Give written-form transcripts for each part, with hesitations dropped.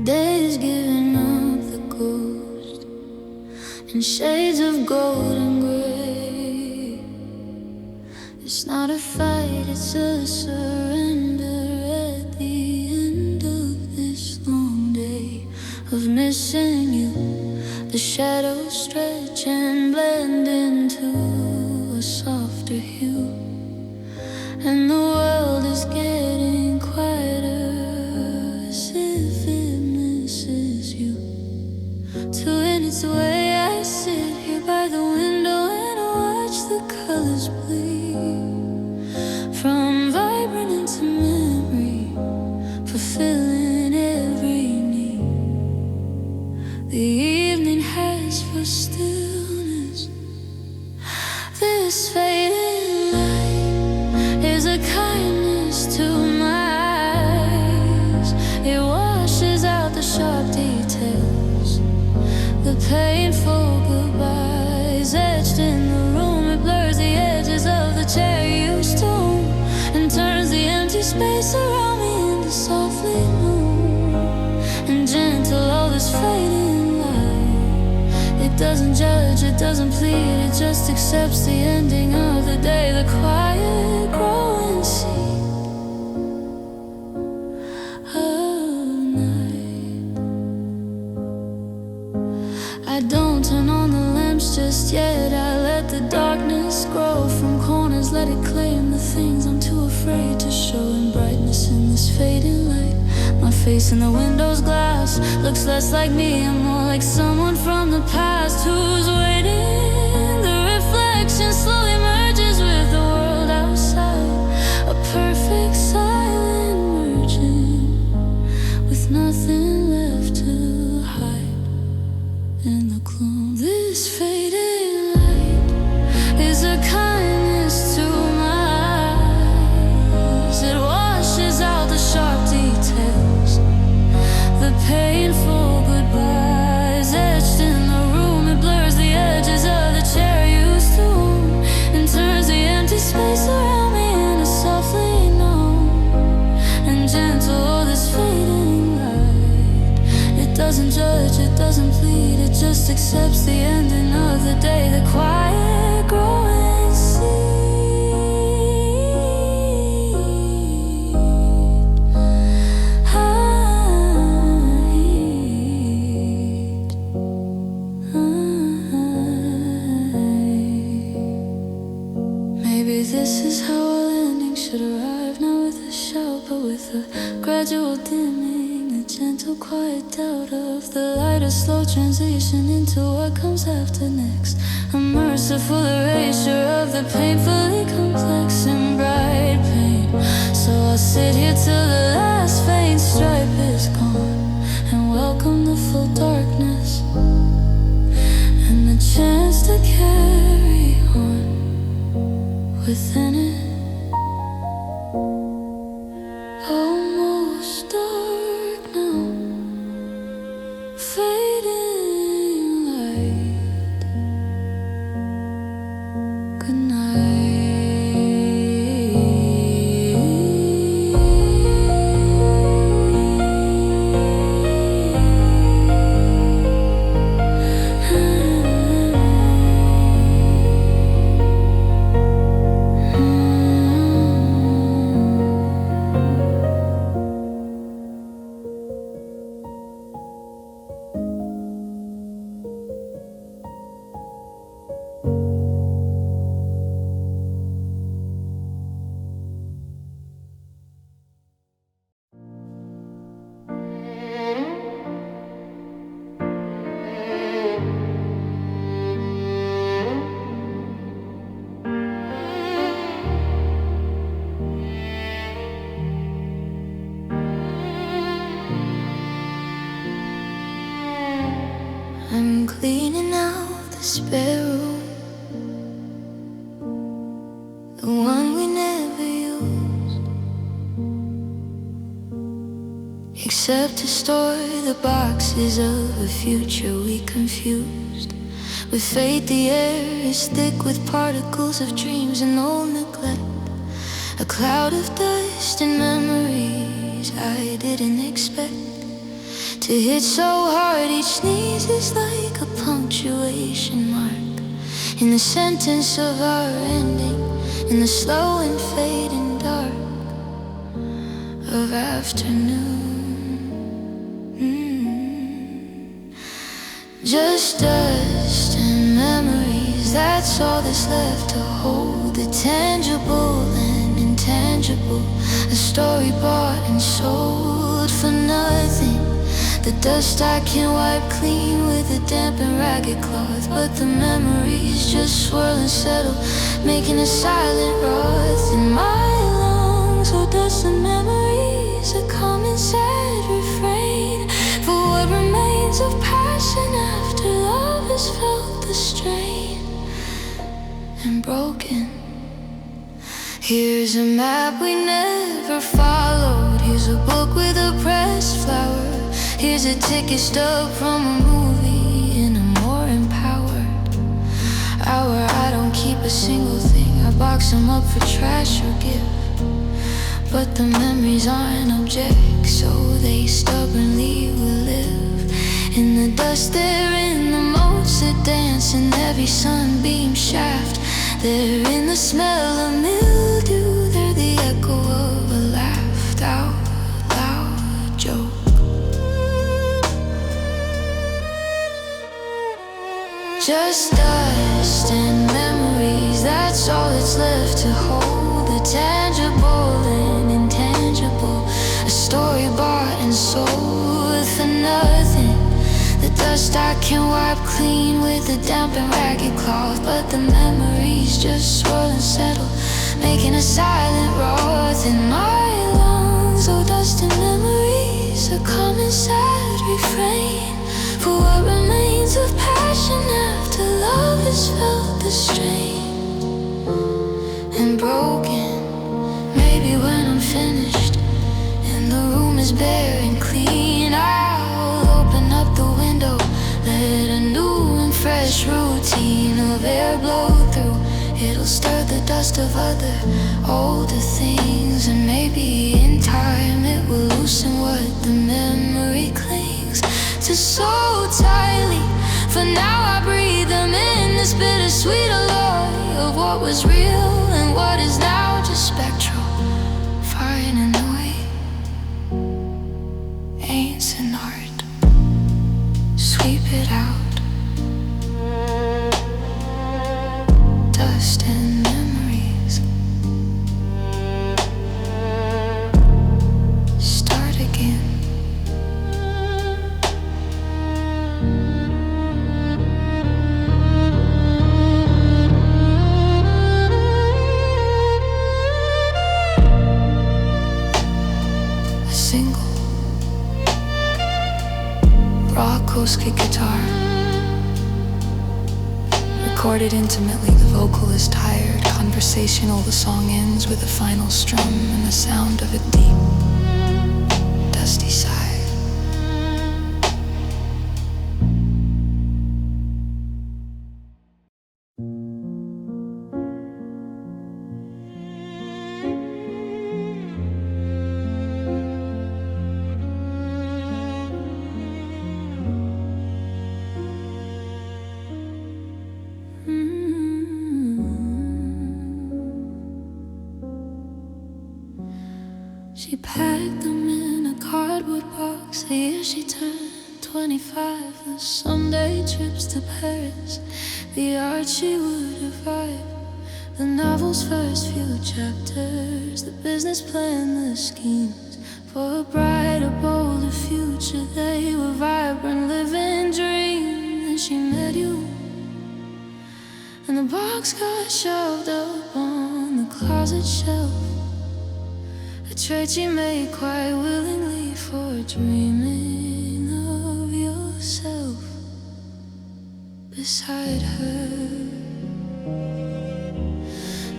Days giving up the ghost in shades of gold and gray. It's not a fight, it's a surrender at the end of this long day of missing you. The shadows stretch and blend into a softer hue, and the world is getting quieter, as if it misses you. Too in its way, I sit here by the window and watch the colors bleed from vibrant into memory, fulfilling every need. The evening has for stillness. This fading light is a kindness to my eyes. It washes out the sharp details, the painful goodbyes etched in the room. It blurs the edges of the chair you used to own, and turns the empty space around me into softly new and gentle. All this fading light, it doesn't judge, it doesn't plead, it just accepts the ending of the day, the quiet growing seed of night. I don't turn on the lamps just yet. I let the darkness grow from corners, let it claim the things I'm too afraid to show in brightness in this fading light. My face in the window's glass looks less like me and more like someone from the past who's waiting. The reflection slowly merges with the world outside, a perfect silent merging with nothing left to hide in the gloom. This fading light is a kindness to my eyes. It washes out the sharp details, the painful goodbyes etched in the room. It blurs the edges of the chair you used to own, and turns the empty space around me into softly known and gentle. Oh, this fading light, it doesn't judge, it doesn't plead, it just accepts the ending of the day, the quiet growing seed. Maybe this is how our landing should arrive, not with a shout, but with a gradual dimming, a gentle quiet doubt of the light, a slow transition into what comes after next, a merciful erasure of the painfully complex and bright pain. So I'll sit here till the last faint stripe is gone, and welcome the full darkness and the chance to carry on within it. Almost dark now, fading light. Good night. I'm cleaning out the spare room, the one we never used, except to store the boxes of a future we confused. With fate the air is thick with particles of dreams and old neglect, a cloud of dust and memories I didn't expect to hit so hard each sneeze is like a punctuation mark in the sentence of our ending, in the slow and fading dark of afternoon. Just dust and memories, that's all that's left to hold. The tangible and intangible, a story bought and sold for nothing. The dust I can wipe clean with a damp and ragged cloth, but the memories just swirl and settle, making a silent wrath in my lungs. Oh, dust and memories, a common sad refrain for what remains of passion after love has felt the strain and broken. Here's a map we never followed, here's a book with a pressed flower, here's a ticket stub from a movie in a more empowered hour. I don't keep a single thing, I box them up for trash or give, but the memories aren't objects, so they stubbornly will live. In the dust they're in the motes that dance in every sunbeam shaft. They're in the smell of mildew, they're the echo of a laughed out loud joke. Just dust and memories, that's all that's left to hold. The tangible and intangible, a story bought and sold for nothing. The dust I can wipe clean with a damp and ragged cloth, but the memories just swirl and settle, making a silent wrath in my lungs. Oh, dust and memories, a common sad refrain for what remains of passion after love has felt the strain and broken. Maybe when I'm finished and the room is bare and clean, I'll open up the window, let a new and fresh routine of air blow through. It'll stir the dust of other older things, and maybe in time it will loosen what the memory clings to so tightly. For now I breathe them in, this bittersweet alloy of what was real and what is now just spectral, fine and away. Ain't an art, sweep it out. Dust and memories, start again. A single raw acoustic guitar, recorded intimately, the vocal is tired, conversational, the song ends with a final strum and the sound of a deep, dusty sigh. She packed them in a cardboard box the year she turned 25. The Sunday trips to Paris, the art she would revive, the novel's first few chapters, the business plan, the schemes for a brighter, bolder future. They were vibrant, living dreams. Then she met you, and the box got shelved up on the closet shelf, a trade she made quite willingly for dreaming of yourself beside her.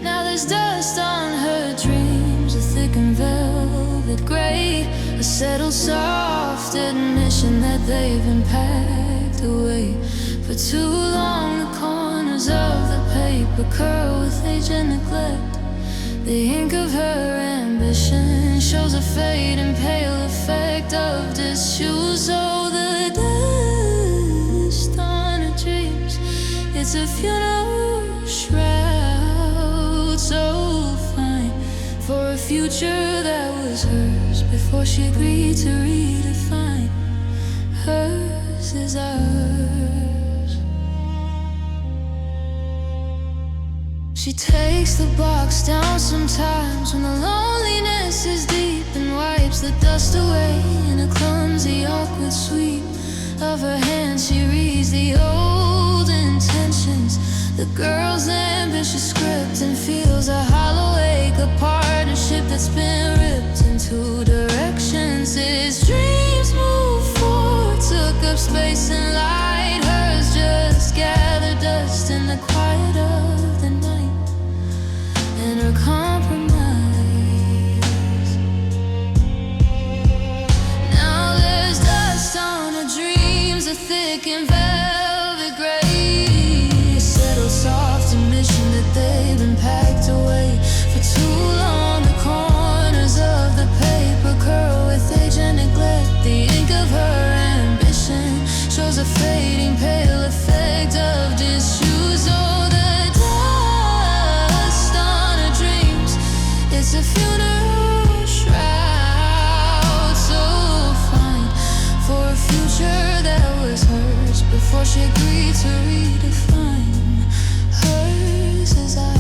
Now there's dust on her dreams, a thick and velvet gray, a settled soft admission that they've been packed away for too long. The corners of the paper curl with age and neglect. The ink of her ambition shows a fade and pale effect of disused. It's a funeral shroud, so fine, for a future that was hers before she agreed to redefine. Hers is ours. She takes the box down sometimes when the loneliness is deep, and wipes the dust away in a clumsy, awkward sweep of her hand. She reads the old intentions, the girl's ambitious script, and feels a hollow ache, a partnership that's been ripped in two directions. His dreams move forward, took up space and light. Hers just gathered dust in the quiet of the night, and her compromise. Now there's dust on her dreams, a thick and velvet gray, a settled soft admission that they've been packed away for too long. The corners of the paper curl with age and neglect. The ink of her ambition shows a fading pale effect of disuse. Oh, the dust on her dreams, it's a funeral shroud, so fine, for a future that was hers before she agreed to redefine. Hers is ours.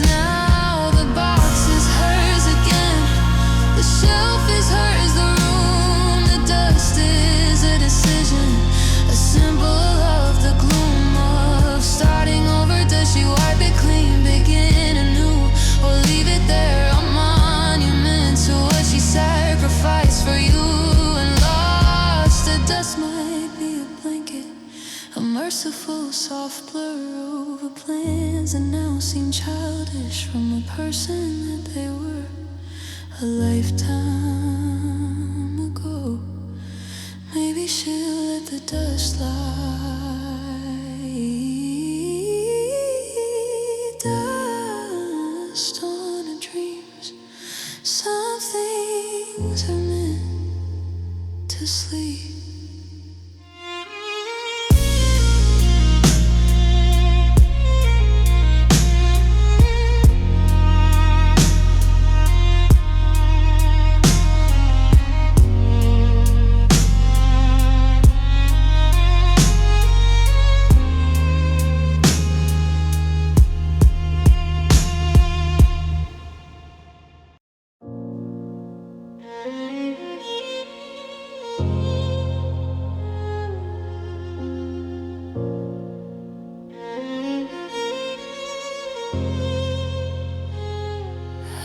Now the box is hers again, the shelf is hers, the room, the dust is a decision, a symbol of the gloom of starting over. Does she wipe it clean, begin anew, or leave it there, a monument to what she sacrificed for you and lost? The dust might be a blanket, a merciful soft blur over plans that now seem childish from a person that they were a lifetime ago. Maybe she'll let the dust lie. Dust on her dreams, some things are meant to sleep.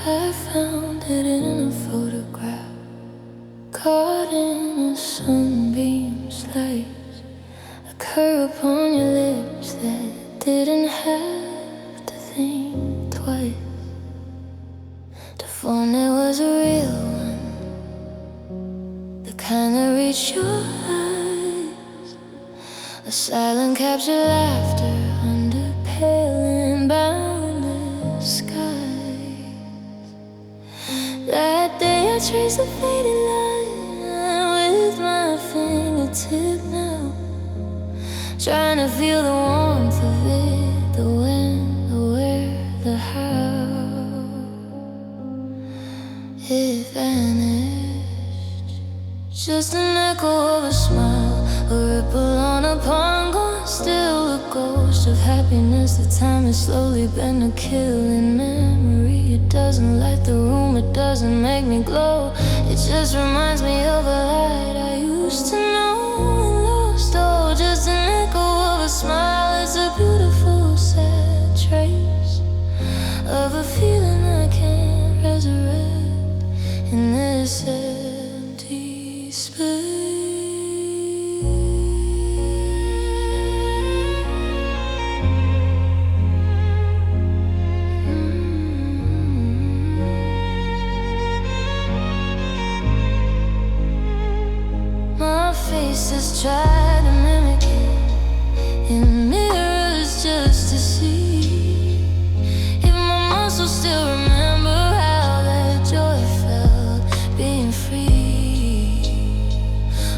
I found it in a photograph, caught in a sunbeam's light, a curve upon your lips that didn't have to think twice. The phone, it was a real one, the kind that reached your eyes, a silent captured laughter under pale and boundless sky. That day I traced a faded line with my fingertip now, trying to feel the warmth of it, the when, the where, the how. It vanished, just an echo of a smile, a ripple on a pond gone, still a ghost of happiness. The time has slowly been a killing memory. It doesn't light the room, it doesn't make me glow, it just reminds me of a light I used to know and lost. Oh, just an echo of a smile, it's a beautiful sad trace of a feeling I can't resurrect in this empty space. Faces try to mimic it in mirrors just to see if my muscles still remember how that joy felt being free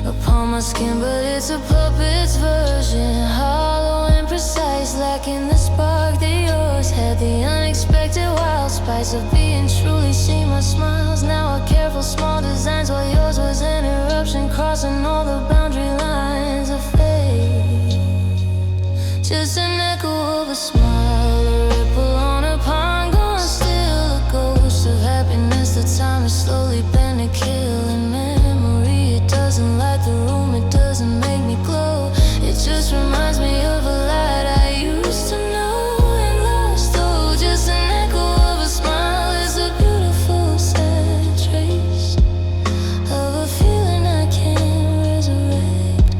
upon my my skin, but it's a puppet's version. Hollow and precise, lacking the spark that yours had. The unexpected wild spice of being truly seen. My smiles now are careful small designs, while yours was an eruption, crossing all the boundary lines of fate. Just an echo of a smile, a ripple on a pond, gone still, a ghost of happiness. The time is slowly bent to kill in memory. It doesn't light the room, it doesn't make me glow. It just reminds me of a light I used to know and lost. Oh, just an echo of a smile is a beautiful sad trace of a feeling I can't resurrect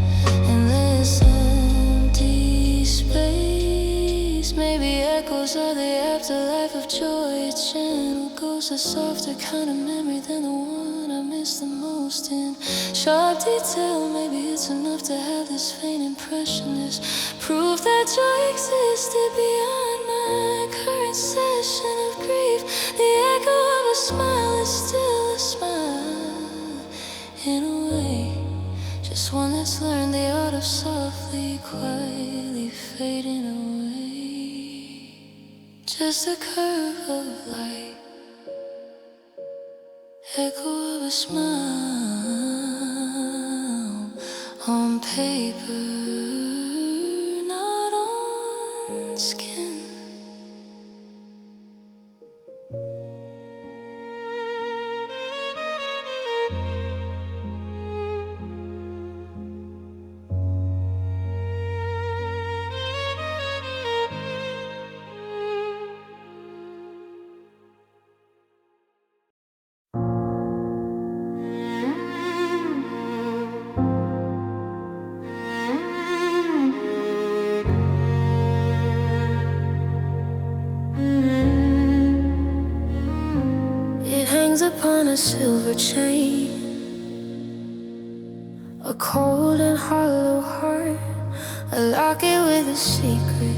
in this empty space. Maybe echoes are the afterlife of joy. A gentle ghost, a softer kind of memory than the one I miss the most. In sharp detail, maybe it's enough to have this faint impression, this proof that joy existed beyond my current session of grief. The echo of a smile is still a smile, in a way, just one that's learned the art of softly, quietly fading away. Just a curve of light, echo of a smile on paper, not on skin. Upon a silver chain, a cold and hollow heart, a locket with a secret.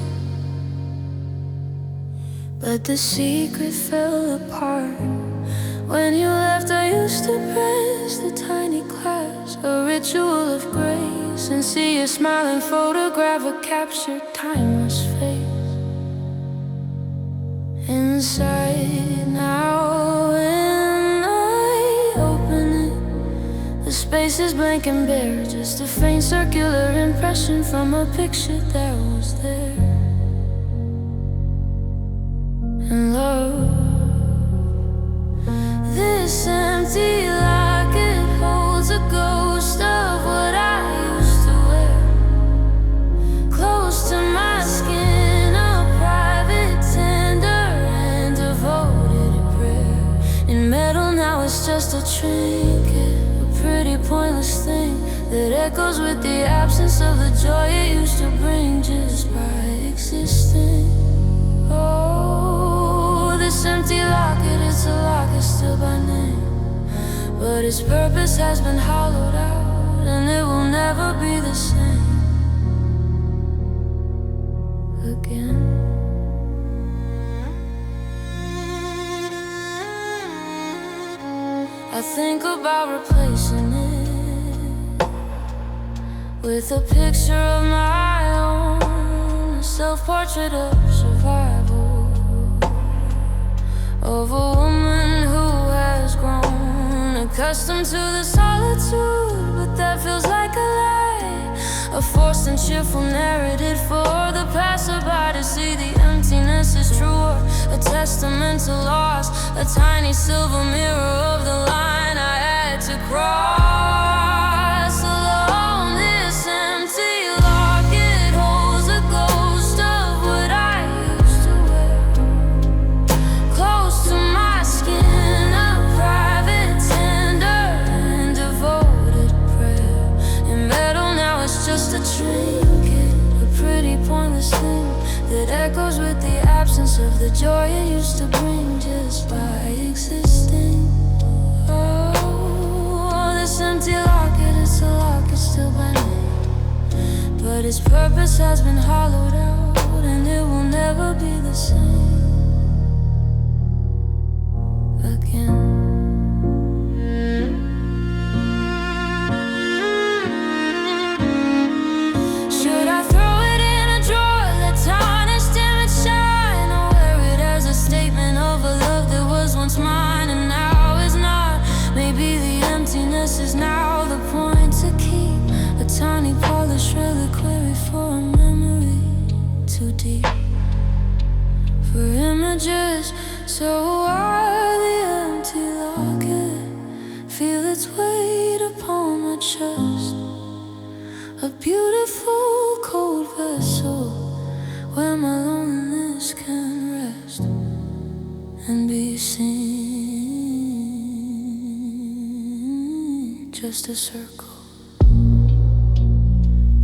But the secret fell apart when you left. I used to press the tiny glass, a ritual of grace, and see your smiling photograph, a captured timeless face. Inside now, the space is blank and bare, just a faint circular impression from a picture that was there. And love, this empty locket holds a ghost of what I used to wear, close to my skin, a private, tender, and devoted prayer. In metal now it's just a trinket, pretty pointless thing that echoes with the absence of the joy it used to bring just by existing. Oh, this empty locket, it's a locket still by name, but its purpose has been hollowed out, and it will never be the same again. I think about replacing it with a picture of my own, a self-portrait of survival, of a woman who has grown accustomed to the solitude, but that feels like a lie, a forced and cheerful narrative for the passerby to see the emptiness is true, or a testament to loss, a tiny silver mirror of the line I had to cross alone. This empty locket holds a ghost of what I used to wear, close to my skin, a private, tender, and devoted prayer. In metal now it's just a trinket, a pretty pointless thing that echoes with the absence of the joy it used to bring just by existing. Oh, this empty locket, it's a locket still by name, but its purpose has been hollowed out, and it will never be the same again. emptiness is now the point to keep a tiny polished reliquary for a memory too deep for images. So while the empty locket feel its weight upon my chest, a beautiful cold vessel where my loneliness can rest and be seen. Just a circle,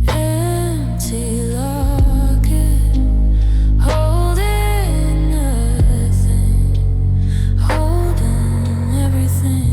empty locket, holding nothing, holding everything.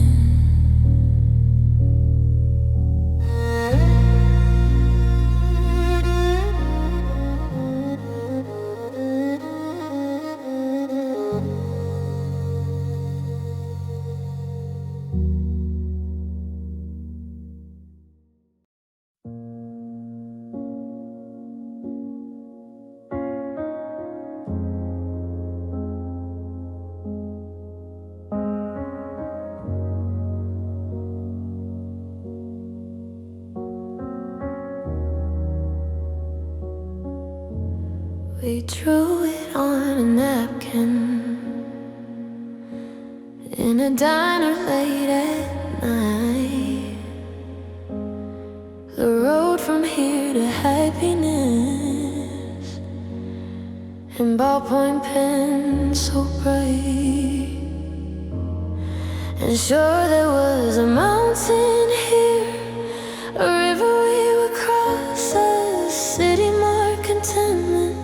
We drew it on a napkin in a diner late at night. The road from here to happiness, and ballpoint pens so bright. And sure, there was a mountain here, a river we would cross, a city marked contentment,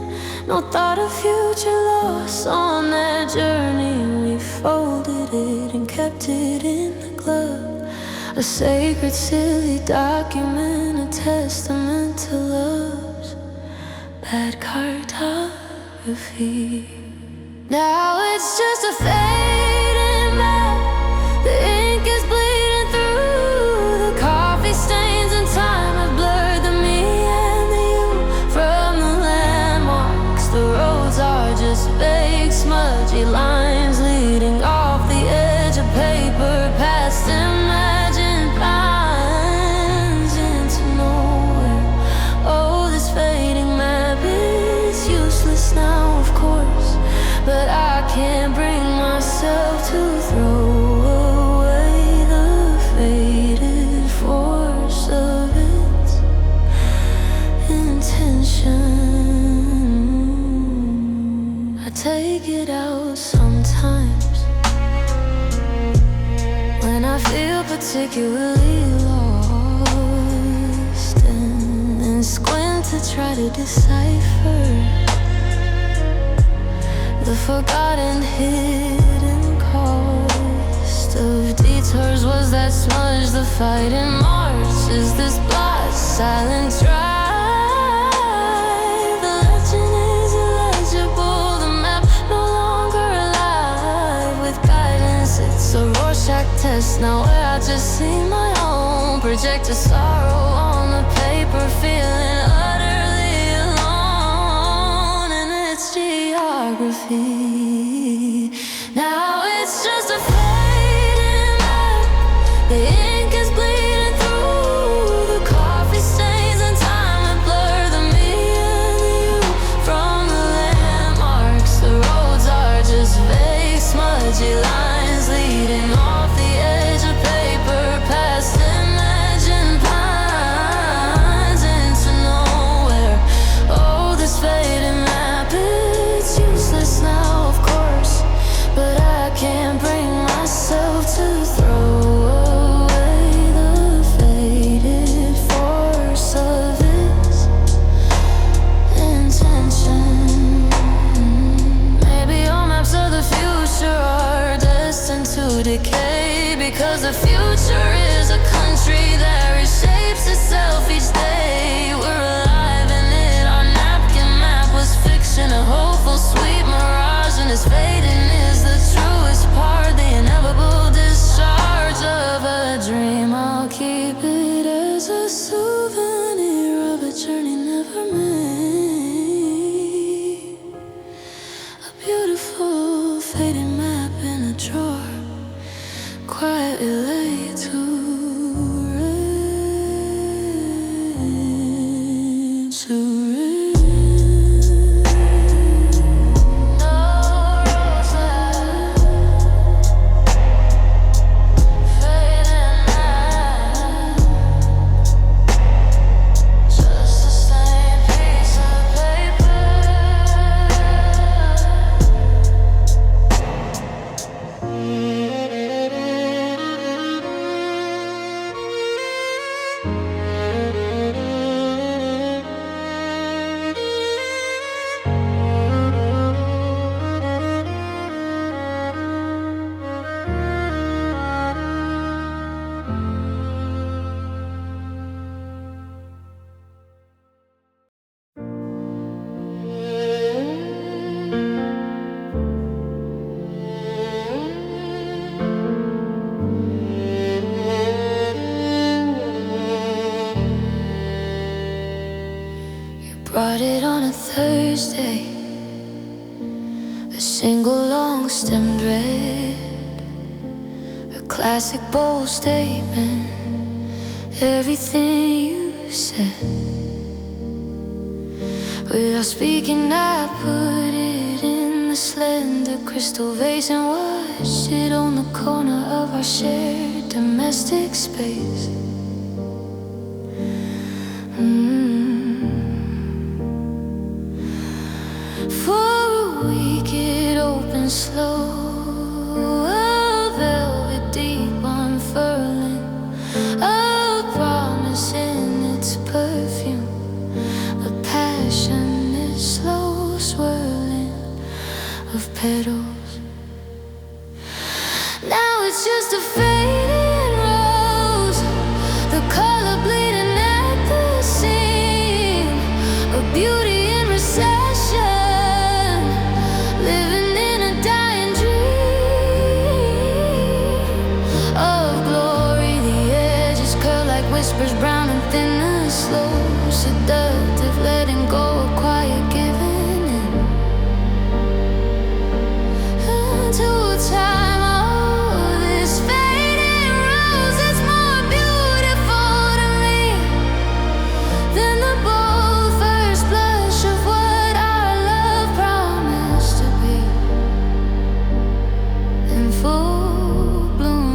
no thought of future loss. On that journey we folded it and kept it in the glove, a sacred silly document, a testament to love's bad cartography. Now it's just a fading map, the ink is bleeding through, the coffee stains and time have blurred the me and the you from the landmarks. The roads are just vague, smudgy lines leading off the edge of paper, past imagined lines into nowhere. Oh, this fading map is useless now, of course, but I can't bring myself to throw away the faded force of its intention. I take it out sometimes when I feel particularly lost, and then squint to try to decipher the forgotten hidden cost of detours. Was that smudge the fighting march? Is this blot silent drive? The legend is illegible, the map no longer alive. With guidance, it's a Rorschach test now, where I just see my own projected sorrow on the paper, feeling utterly alone in its geography. Now it's just a fading map, the ink is bleeding through, the coffee stains and time have blurred the me and the you from the landmarks. The roads are just vague, smudgy lines leading off the edge of paper, past imagined pines into nowhere. Oh, this fading map, it's useless now, of course, but I can't bring myself to throw away Brought it on a Thursday, a single long-stemmed red, a classic bold statement, everything you said. Without speaking, I put it in the slender crystal vase and watched it on the corner of our shared domestic space. For a week it opened slow, a velvet deep unfurling, a promise in its perfume, a passionate slow swirling of petals. Now it's just a fading rose, the color bleeding at the seam, a beauty in recession, living in a dying dream of glory. The edges curl like whispers, brown and thin and slow, seductive, letting go of quiet giving in. Until time, oh, this fading rose is more beautiful to me than the bold first blush of what our love promised to be in full bloom.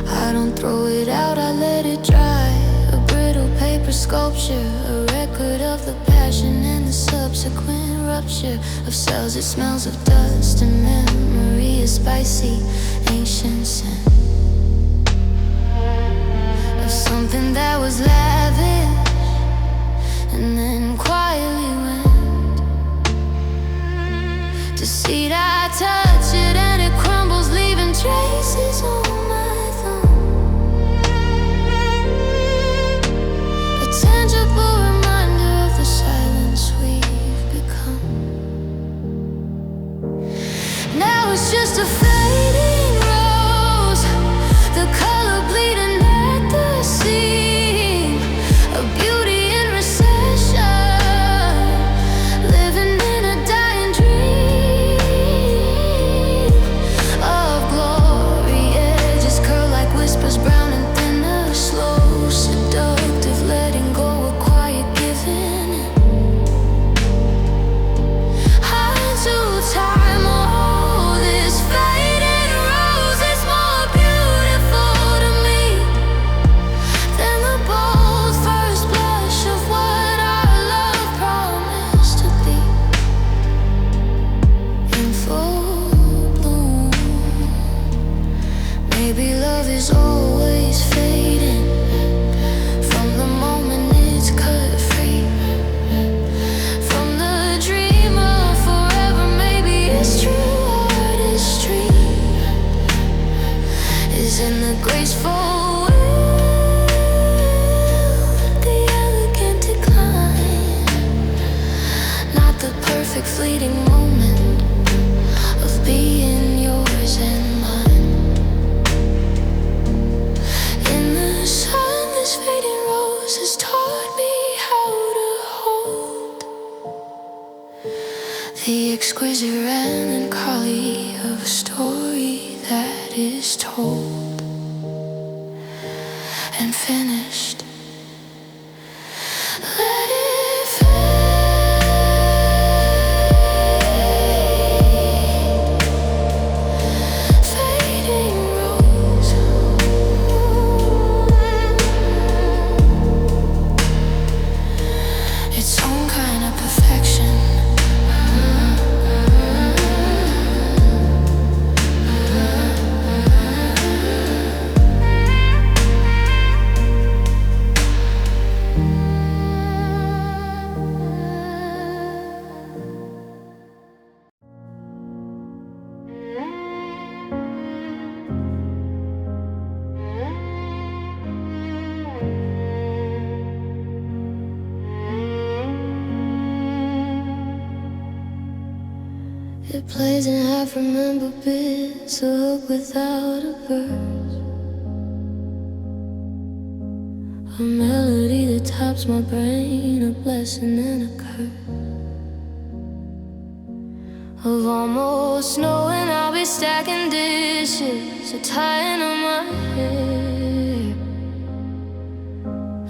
I don't throw it out, I let it dry, a brittle paper sculpture, a record of the passion and the subsequent rupture of cells. It smells of dust and memory, a spicy ancient scent of something that was lavish and then quietly went to seed. I touch it and it crumbles, leaving traces on my thumb, a tangible reminder of the silence we've become. Now it's just a fading rose, the color bleeding at the seam, a beauty in recession, living in a dying dream of glory. Edges curl like whispers, brown and thinner, slow, seductive, letting go of quiet giving in. Until time, oh, this fading rose is more beautiful to me than the bold first blush of what our love promised to be in full bloom. Maybe love is always fading from the moment it's cut free from the dreamer forever. Maybe it's true artistry is in the graceful will, the elegant decline, not the perfect fleeting moment of being yours and mine. In the sun, this fading rose has taught me how to hold the exquisite melancholy of a story that is told and finished. Let it fade, fading rose. Its own kind of perfection. It plays in half remembered bits, a hook without a verse, A melody that tops my brain, a blessing and a curse. Of almost knowing I'll be stacking dishes or tying on my hair,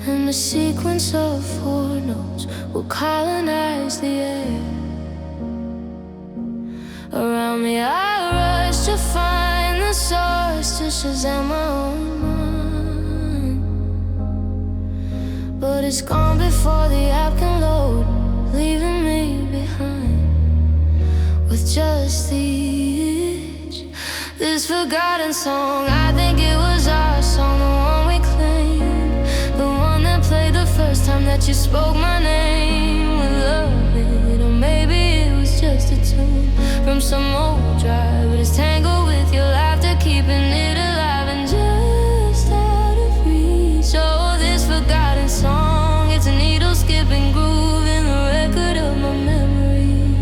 and the sequence of 4 notes will colonize the air. Around me I rush to find the source, to Shazam my own mind, but it's gone before the app can load, leaving me behind with just the itch. This forgotten song, I think it was our song, the one we claimed, the one that played the first time that you spoke my name with love it. Or maybe it was just a tune from some old drive, but it's tangled with your laughter, keeping it alive and just out of reach. Oh, this forgotten song, it's a needle skipping groove in the record of my memory,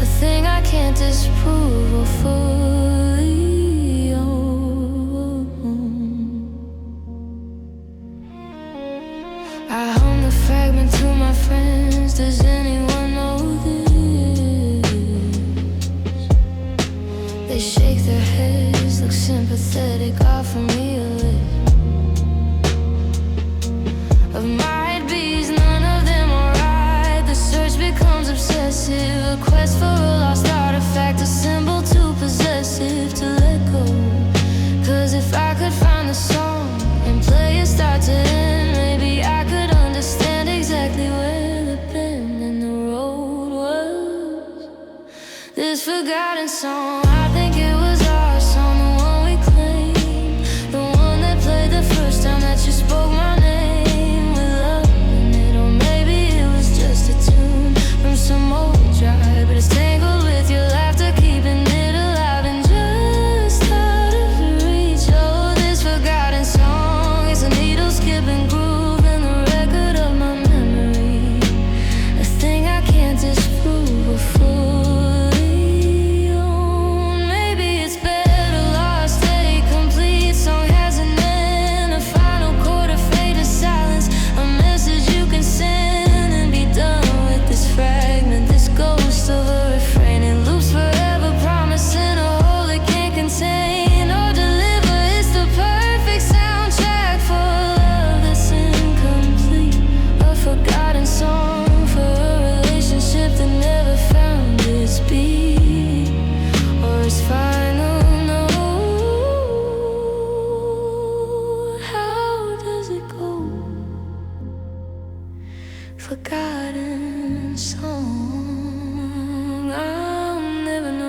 a thing I can't disprove or fully own. I hum the fragment to my friends, does anyone know this? They shake their heads, look sympathetic, offer me a list of might be's, none of them are right. The search becomes obsessive, a quest for a lost artifact, a symbol too possessive to let go. Cause if I could find the song and play it start to end, maybe I could understand exactly where the bend in the road was. This forgotten song, I think it was our song, the one we claimed, the one that played the first time that you spoke my name with love in it. Or maybe it was just a tune from some old drive, but it's tangled with your laughter, keeping it alive and just out of reach. Oh, this forgotten song, it's a needle skipping groove in the record of my memory, a thing I can't disprove or fully own. Maybe it's better lost, steady, complete. Song has an end, a final chord, a fade to silence, a message you can send and be done with this fragment, this ghost of a refrain. It loops forever, promising a hole it can't contain or deliver. It's the perfect soundtrack for a love that's incomplete, a forgotten song for a relationship that never found its beat or its final note. How does it go? Forgotten song, I'll never know.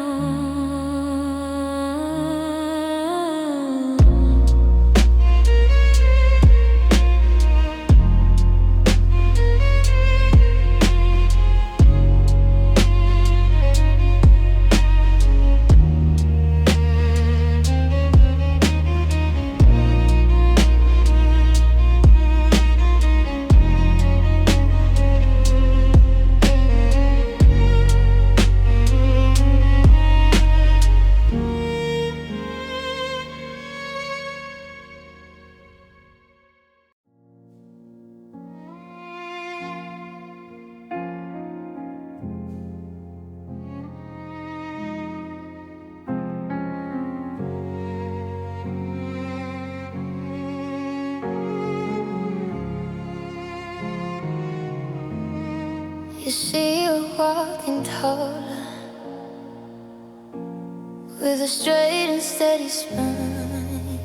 You see you're walking taller with a straight and steady spine.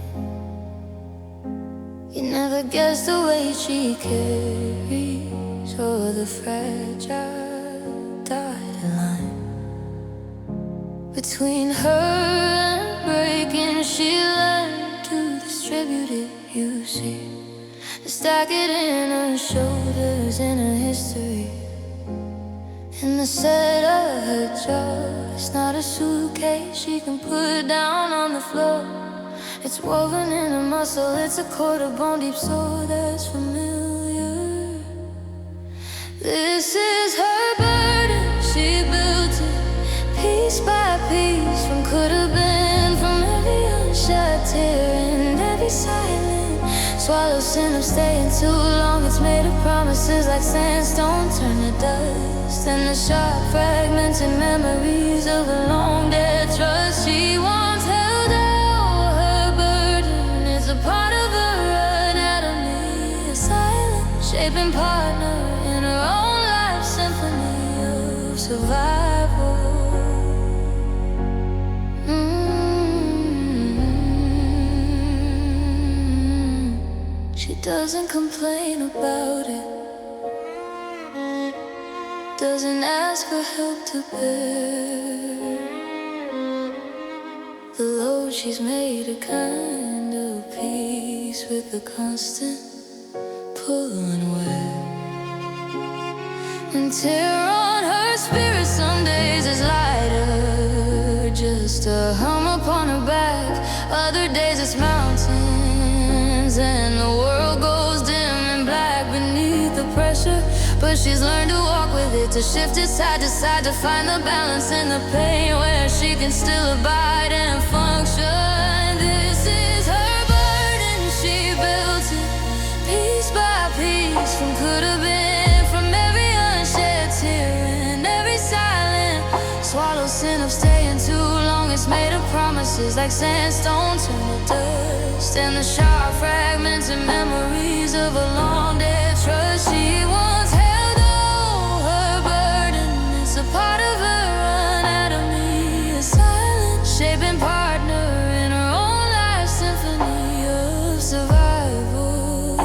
You never guess the weight she carries or the fragile dotted line between her and breaking. She learned to distribute it, you see, to stack it in her shoulders in her history. In the set of her jaw, it's not a suitcase she can put down on the floor. It's woven in her muscle, it's a quarter bone deep, so that's familiar. This is her burden, she built it piece by piece, from could have been, from every unshot tear and every silent Swallow sin of staying too long. It's made of promises like sandstone turn to dust, and the sharp fragmented memories of a long dead trust. She once held out her burden. It's a part of her anatomy, a silent shaping partner in her own life symphony of survival. She doesn't complain about it, doesn't ask for help to bear the load. She's made a kind of peace with the constant pull and wear. And tear on her spirit some days is lighter, just a hum upon her back. Other days it's mountains, and the world goes dim and black beneath the pressure. But she's learned to walk with it, to shift it side to side, to find the balance in the pain where she can still abide and function. This is her burden, she built it piece by piece, from could have been, from every unshed tear and every silent swallow sin of staying too long. It's made of promises like sandstone turn to dust, and the sharp fragments and memories of a long dead trust. She once held all her burden. It's a part of her anatomy, a silent shaping partner in her own life symphony of survival.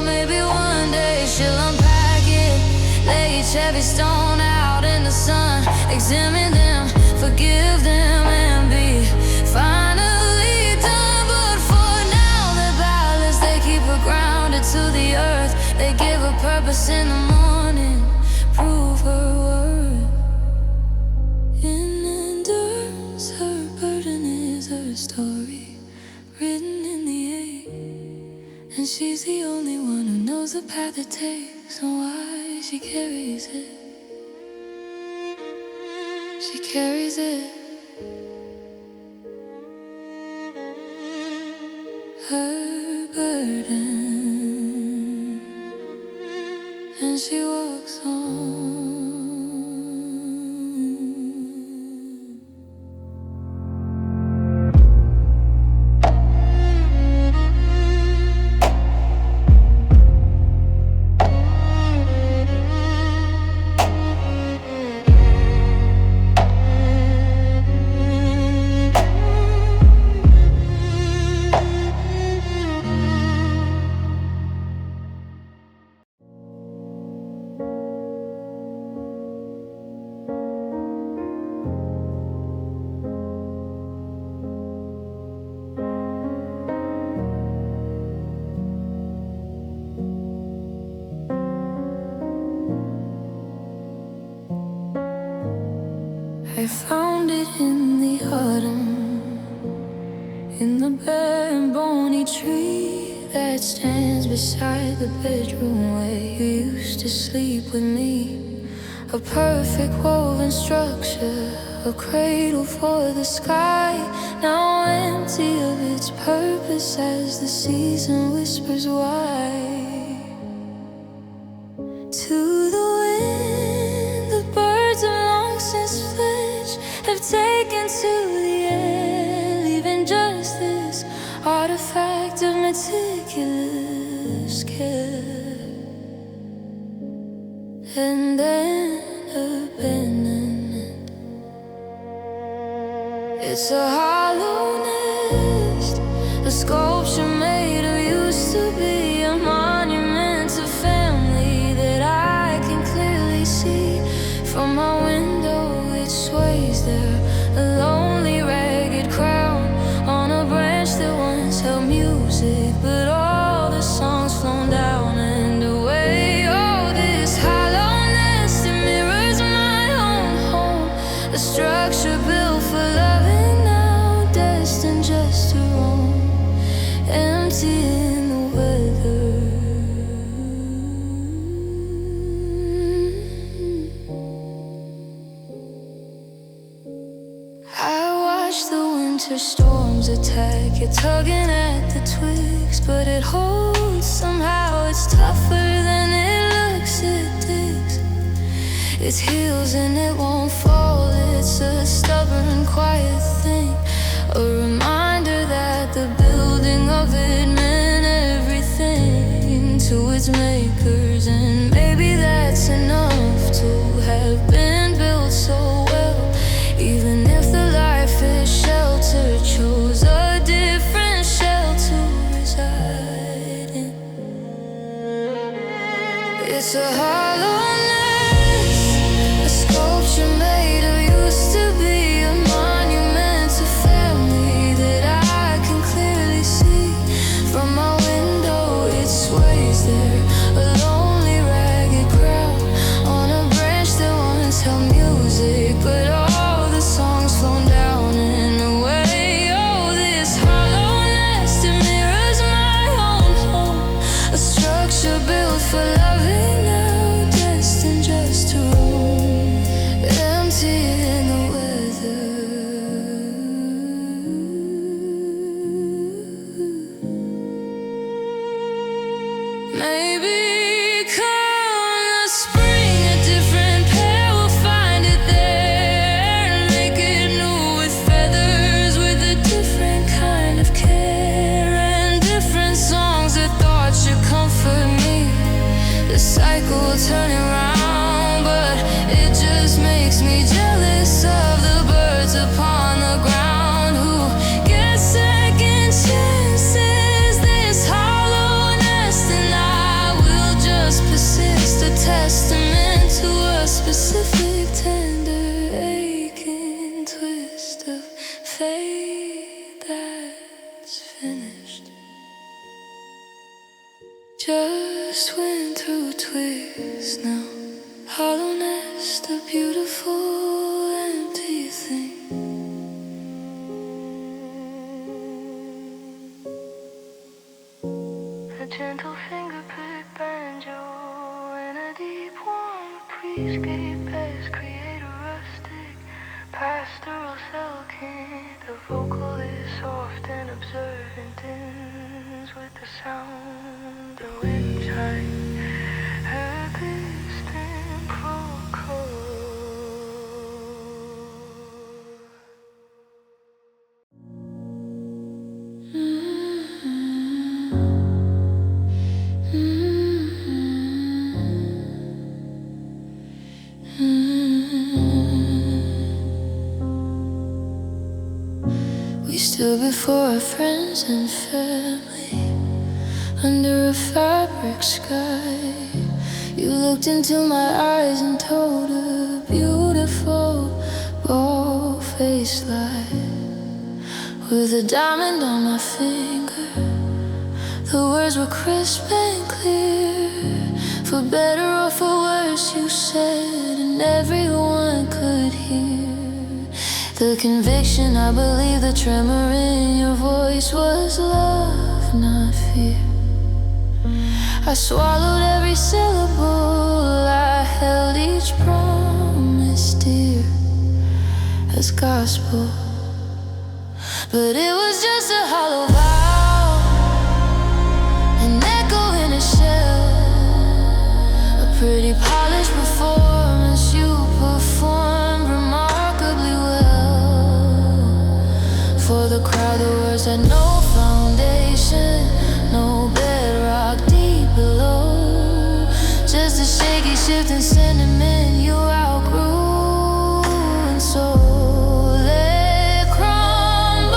Maybe one day she'll unpack it, lay each heavy stone out in the sun, examine them, forgive them, and be finally done. But for now they're ballast, they keep her grounded to the earth. They give her purpose in the morning, prove her worth. In endurance, her burden is her story, written in the air. And she's the only one who knows the path it takes and why she carries it. She carries it, her burden, and she walks on. I found it in the autumn, in the bare and bony tree that stands beside the bedroom where you used to sleep with me. A perfect woven structure, a cradle for the sky, now empty of its purpose as the season whispers why. To the wind, the birds have long since fledged, have taken to the air, leaving just this artifact of meticulous care. And then abandonment, it's a hollow nest, a sculpture made of used to be, a monument to family that I can clearly see from my window. It sways there, a lonely ragged crown on a branch that once held music, but all the songs flown down and away. Oh, this hollow nest, it mirrors my own home, a structure built for loving, now destined just to roam, empty in the weather. winter storms attack, you're tugging at the twigs, but it holds somehow. It's tougher than it looks, it digs. It heals and it won't fall. It's a stubborn, quiet thing, a reminder that the building of it meant everything to its makers. And maybe that's enough to have been built so well. Even if the life is sheltered, chose a different shell to reside in. It's a hollowness, a sculpture made of used to be a monument to family that I can clearly see from my window. It sways there, a lonely ragged crowd on a branch that once held music, but all the songs flown down and away. Oh, this hollow nest, it mirrors my own home, a structure built for loving now, destined just to roam, empty in the weather. Maybe come the spring, a different pair will find it there and make it new with feathers, with a different kind of care and different songs that thought should comfort me. The cycle turning round, but it just makes me jealous of the birds upon the ground who get second chances. This hollow nest and I will just persist, a testament to a specific tender aching twist of fate that's finished. Just went through twists now. Hollow nest, a beautiful empty thing. A gentle finger-pick banjo and a deep warm breezescape as create a rustic pastoral cell-kit. The vocal is soft and observant, ends with the sound in which I heard this temporal chord. We stood before our friends and family under a fabric sky. You looked into my eyes and told a beautiful bold-faced lie. With a diamond on my finger, the words were crisp and clear. For better or for worse, you said, and everyone could hear. The conviction, I believe the tremor in your voice was love, not fear. I swallowed every syllable, I held each promise dear as gospel. But it was just a hollow vow, an echo in a shell, a pretty polished performance you performed remarkably well. For the crowd, the words had no foundation, no bedrock deep below, just a shaky shifting sentiment you outgrew. And so let crumble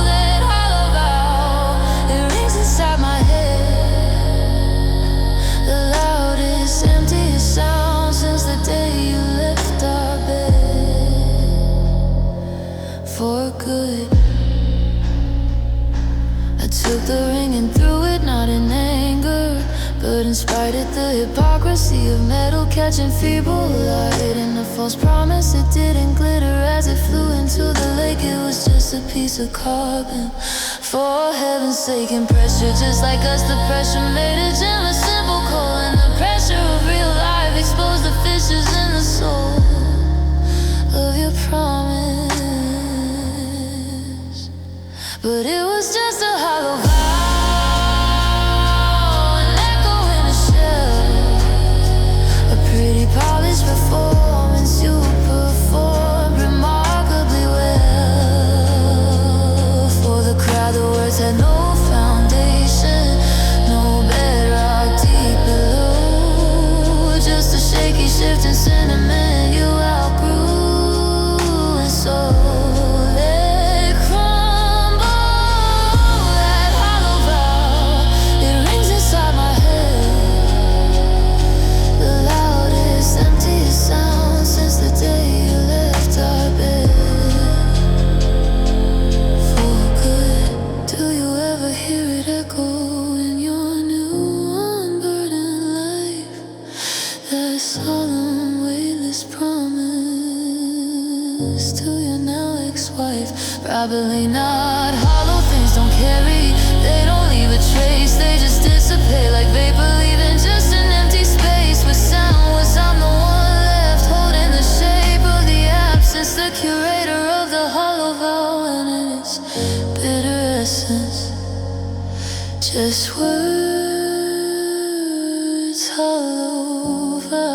that hollow vow. It rings inside my head, the loudest, emptiest sound since the day you left our bed for good. I took the ring and threw it, not in anger, but in spite of the hypocrisy of metal catching feeble light, and the false promise it didn't glitter as it flew into the lake. It was just a piece of carbon, for heaven's sake. And pressure, just like us, the pressure made a gem, a simple coal. And the pressure of real life exposed the fissures in the soul of your promise. some weightless promise to your now ex-wife. Probably not. Hollow things don't carry, they don't leave a trace. They just dissipate like vapor, leaving just an empty space. With sound was I'm the one left holding the shape of the absence, the curator of the hollow vow and its bitter essence. Just words, hollow vow,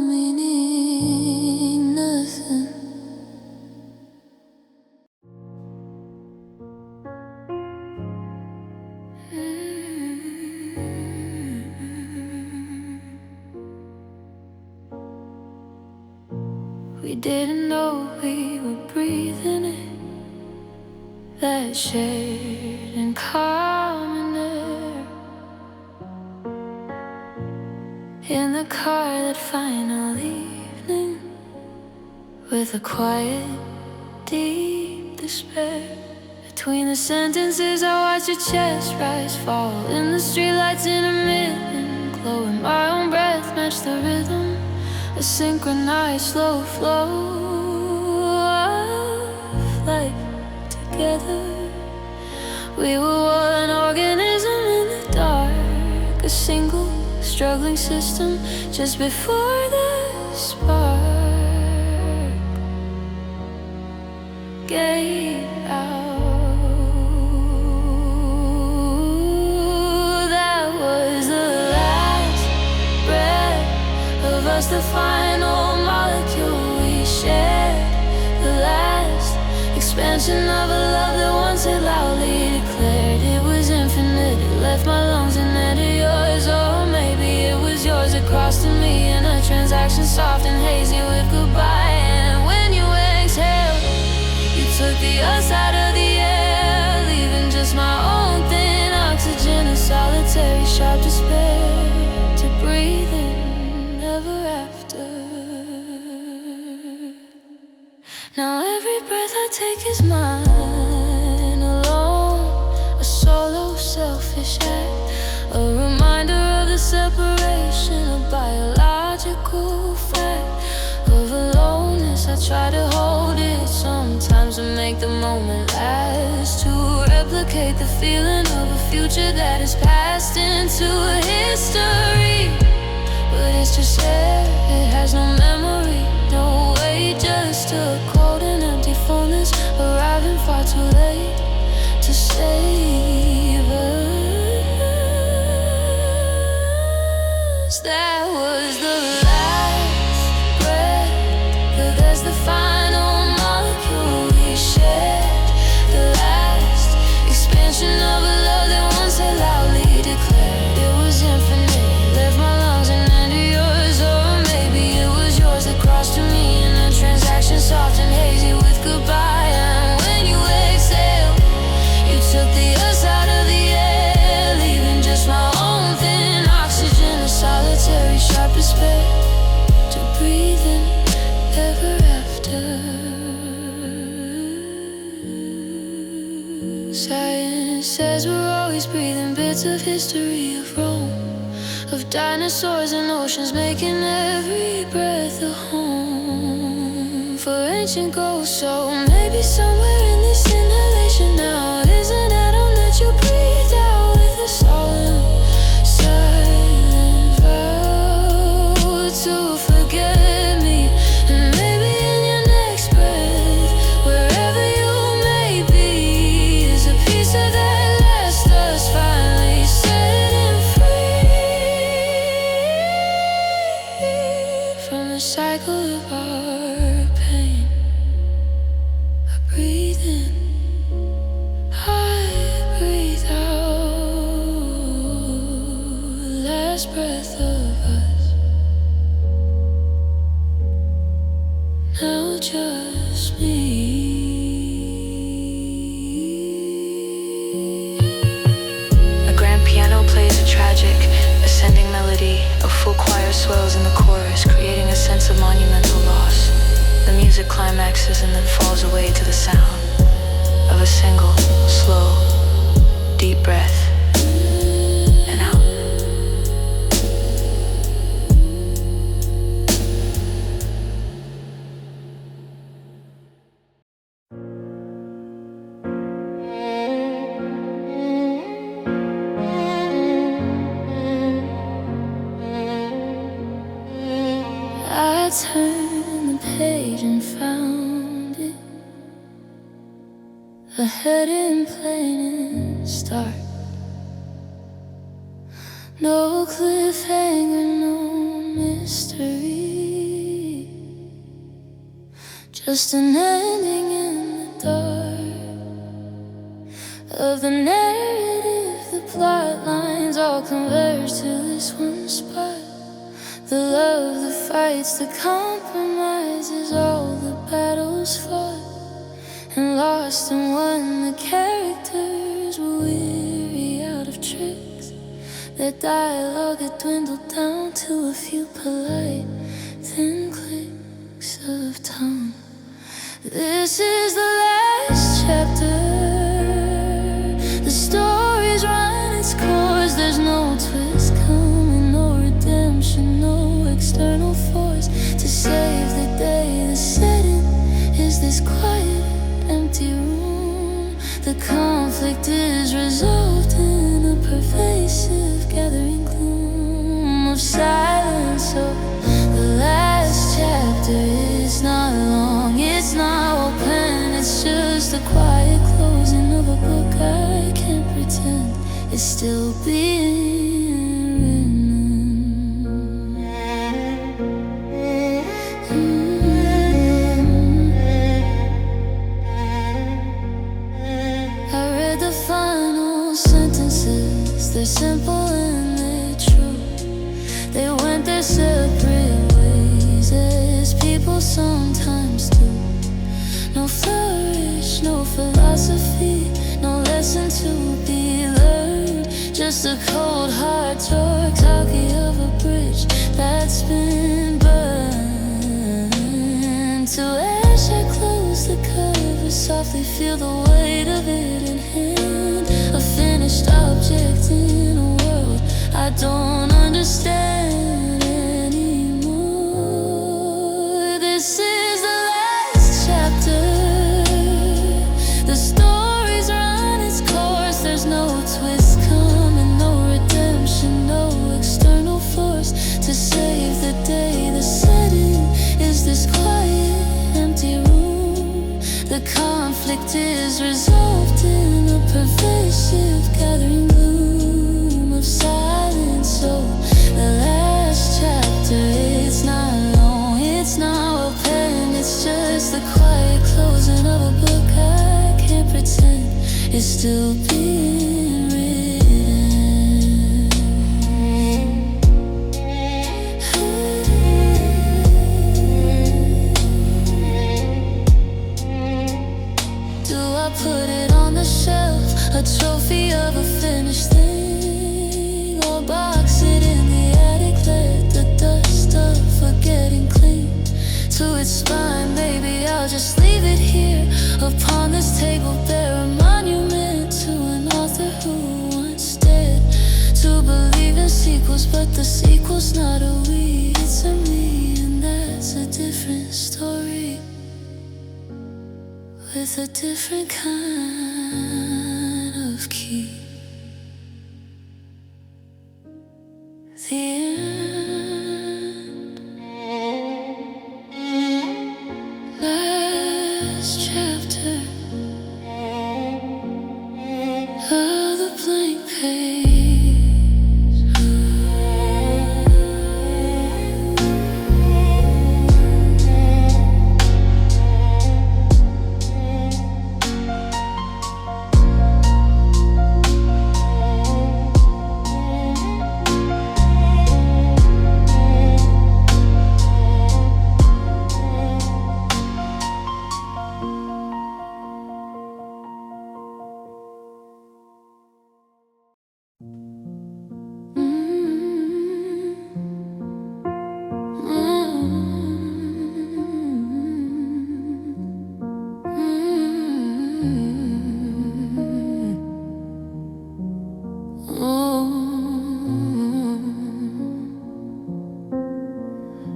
meaning nothing. We didn't know we were breathing it, that shared and common air. In the car that final evening, with a quiet, deep despair. Between the sentences I watched your chest rise, fall in the streetlights intermittent glow, and my own breath matched the rhythm, a synchronized slow flow of life. Together, we were one organism in the dark, a single struggling system just before the spark gave out. That was the last breath of us, the final molecule we shared, the last expansion of a love that once had loudly declared it was infinite. It left my lungs and entered yours, or maybe it was yours that crossed to me in a transaction soft and hazy with goodbye. And when you exhaled, you took the other side of the air, leaving just my own thin oxygen, a solitary sharp despair to breathe in ever after. Now every breath I take is mine alone, a solo selfish act, a reminder of the separation, a biological fact of aloneness. I try to hold it sometimes to make the moment last, to replicate the feeling of a future that has passed into a history. But it's just air, it has no memory, no weight, just a cold and empty fullness, arriving far too late to save us. That was the last breath, but there's the final molecule we shared, the last expansion of a love that once had loudly declared it was infinite. It left my lungs and entered yours, or maybe it was yours that crossed to me in a transaction soft and hazy with goodbye. And when you exhaled, you took the other side of the air, leaving just my own thin oxygen, a solitary sharp despair to breathe in ever after. Science says we're always breathing bits of history, of Rome, of dinosaurs and oceans, making every breath a home for ancient ghosts. So maybe somewhere in this inhalation now is an atom that you breathed out with a solemn, silent vow to forget me. And maybe in your next breath, wherever you may be, is a piece of that last us finally setting free from the cycle of our pain. I breathe in, I breathe out, last breath of us, now just me. A grand piano plays a tragic, ascending melody. A full choir swells in the chorus, creating a sense of monumental loss. The music climaxes and then falls away to the sound of a single, slow, deep breath and out. I turned the page and found it, a heading plain and stark. No cliffhanger, no mystery, just an ending in the dark of the narrative. The plot lines all converge to this one spot. The love, the fights, the compromises, all the battles fought and lost and won. The characters were weary out of tricks. Their dialogue had dwindled down to a few polite, thin clicks of tongue. This is the last chapter. The story's run its course. There's no twist coming, no redemption, no external force to save the day. The setting is this quiet, empty room. The conflict is resolved in a pervasive gathering gloom of silence. So the last chapter is not long, it's not open, it's just a quiet closing of a book I can't pretend it's still being written. I read the final sentences, they're simple and they're true. They went their separate ways as people sometimes do. No flourish, no philosophy, no lesson to be learned. Just a cold hard talkie of a bridge that's been burned to ash. I close the cover, softly feel the weight of it in hand. A finished object in a world I don't understand anymore. This is the last chapter. The story's run its course. There's no twist coming, no redemption, no external force to save the day. The setting is this quiet, empty room. The conflict is resolved in a pervasive gathering gloom of silence. So the last chapter, it's not long, it's not open, it's just the quiet closing of a book I can't pretend it's still being written. Do I put it on the shelf, a trophy of a finished thing, or box it in the attic, let the dust of forgetting cling to its spine? Maybe I'll just leave it here upon this table, bear a monument to an author who once dared to believe in sequels, but the sequel's not a we, it's a me, and that's a different story with a different kind of key. The end. Last chapter of the blank page.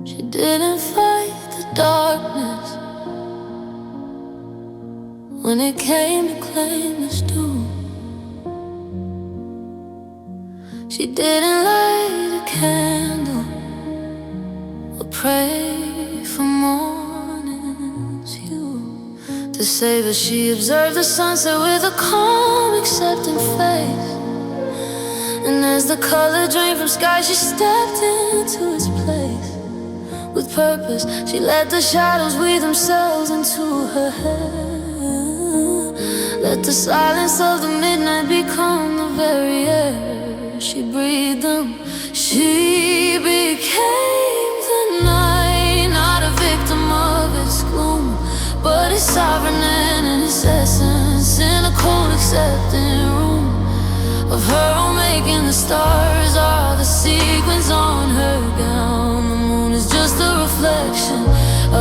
She didn't fight the darkness when it came to claim the storm. She didn't light a candle or pray for morning's hue to save her. She observed the sunset with a calm, accepting face. And as the color drained from sky, she stepped into its place. With purpose, she let the shadows weave themselves into her hair. Let the silence of the midnight become the very air she breathed them. She became the night, not a victim of its gloom, but its sovereign and its essence in a cold, accepting room of her own making. The stars are the sequins on her gown. The moon is just a reflection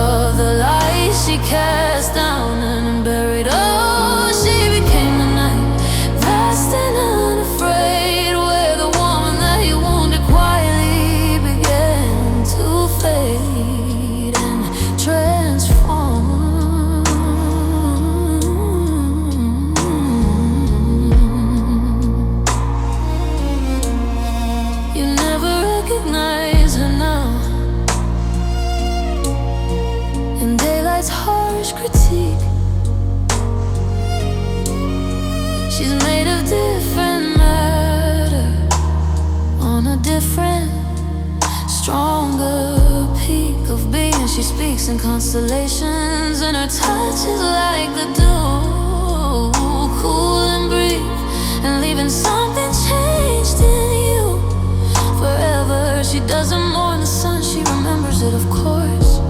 of the light she cast down and buried. Oh, she became the night, vast and unafraid, where the woman that he wounded quietly began to fade and transform. You never recognize her now in daylight's harsh critique. She's made of different matter on a different, stronger peak of being. She speaks in constellations, and her touch is like the dew, cool and brief, and leaving something changed in you forever. She doesn't mourn the sun, she remembers it, of course,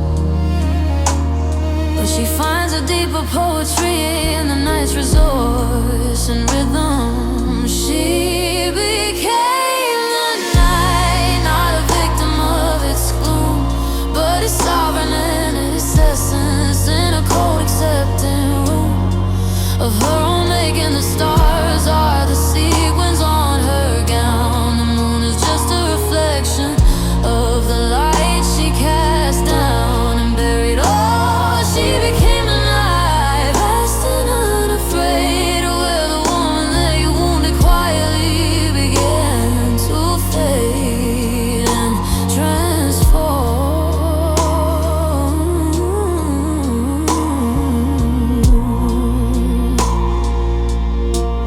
but she finds a deeper poetry in the night's resource and rhythm. She became the night, not a victim of its gloom, but its sovereign and its essence in a cold, accepting room of her own making. The stars are the sequins on her gown. The moon is just a reflection of the light she cast down and buried. Oh, she became the night, vast and unafraid, where the woman that you wounded quietly began to fade and transform.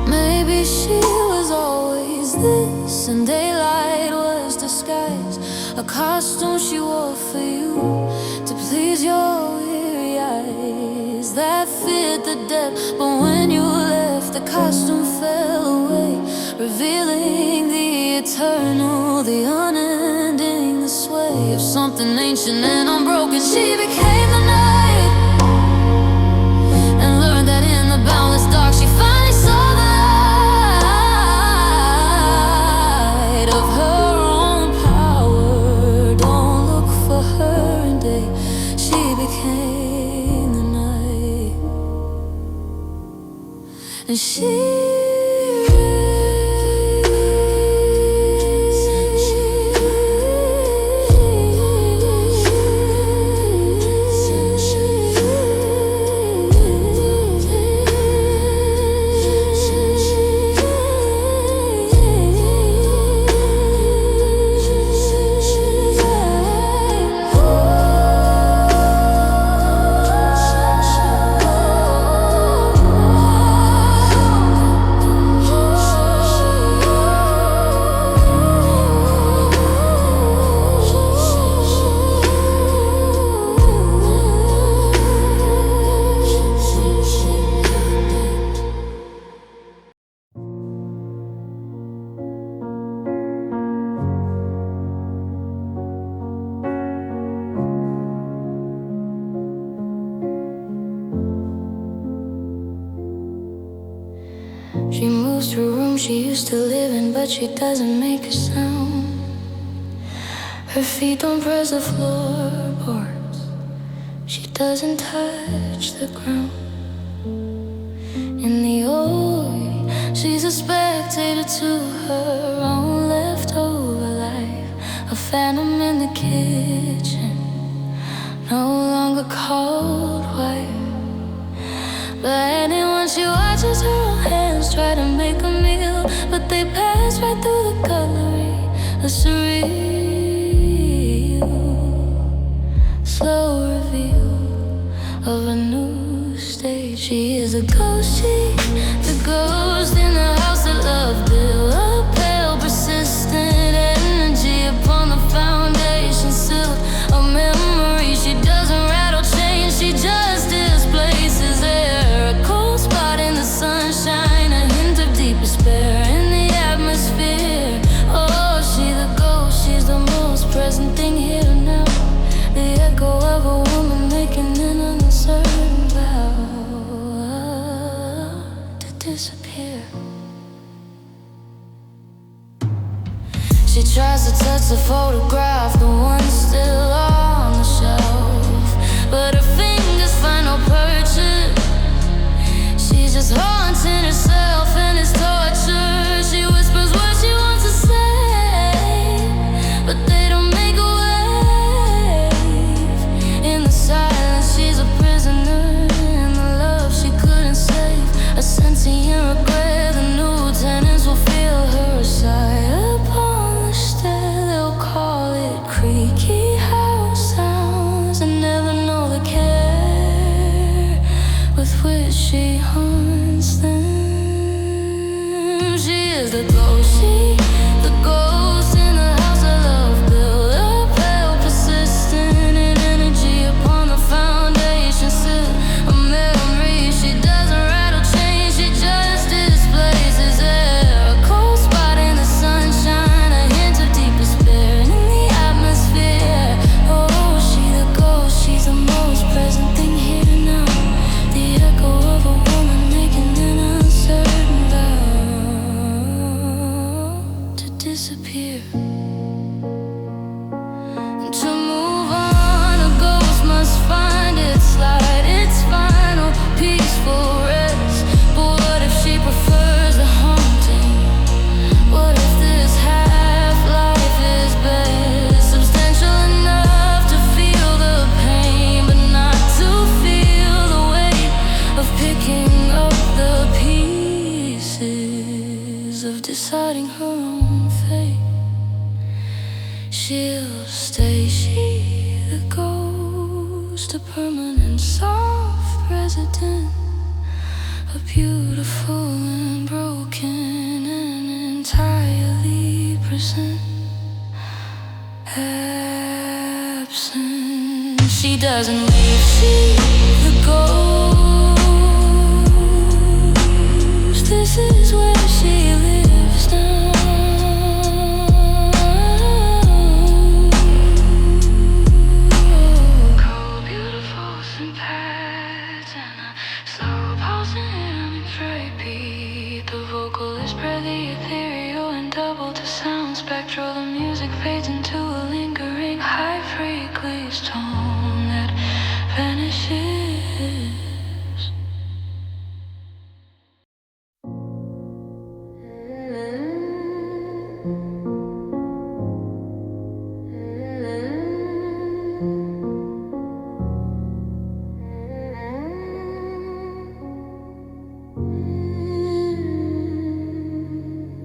Maybe she was always this, and daylight was disguise, a costume she wore for you to please your weary eyes that fit the depth. But when you left, the costume fell away, revealing the eternal, the unending, the sway of something ancient and unbroken. She became the night and learned that in the boundless dark she finally saw the light of her own power. Don't look for her in day, she became the night, and she moves through rooms she used to live in, but she doesn't make a sound. Her feet don't press the floorboards, she doesn't touch the ground. In the old, she's a spectator to her own leftover life, a phantom in the kitchen, no longer called wife. But anyone she watches her own hands try to make a meal, but they pass right through the cutlery, a surreal slow reveal of a new stage. She is a ghost, the ghost in the house that love built. A pale, persistent energy upon the foundation sill of memory. She doesn't rattle chains, she just displaces air. A cold spot in the sunshine, a hint of deep despair in the atmosphere. Oh, she the ghost, she's the most present thing here now. The echo of a woman making an uncertain vow to disappear. She tries to touch the photograph, the one still on the shelf, but her fingers find no purchase. She's just haunting herself and it's torture. She whispers what she wants to say, but they don't make a wave. In the silence, she's a prisoner in the love she couldn't save. A sentient regret, the new tenants will feel her sigh upon the stair. They'll call it creaky house sounds and never know the care with which she haunts them. She is the ghost, the ghost in the house I love built. A pale, persistent in energy upon the foundation sill of memory. She doesn't rattle chains, she just displaces air. A cold spot in the sunshine, a hint of deep despair in the atmosphere. Oh, she the ghost, she's the most present thing here now. The echo of a woman making an uncertain vow to disappear. To move on, a ghost must find its light, its final peaceful rest. But what if she prefers the haunting? What if this half-life is best? Substantial enough to feel the pain, but not to feel the weight of picking up the pieces, of deciding her own fate. She'll stay, she the ghost, a permanent soft resident, a beautiful and broken and entirely present, absent. She doesn't leave, she the ghost. This is where she lives now. Cold, beautiful sympaths and a slow pulsing beat. The vocal is pretty ethereal and double to sound spectral. The music fades into a lingering high frequency tone that vanishes.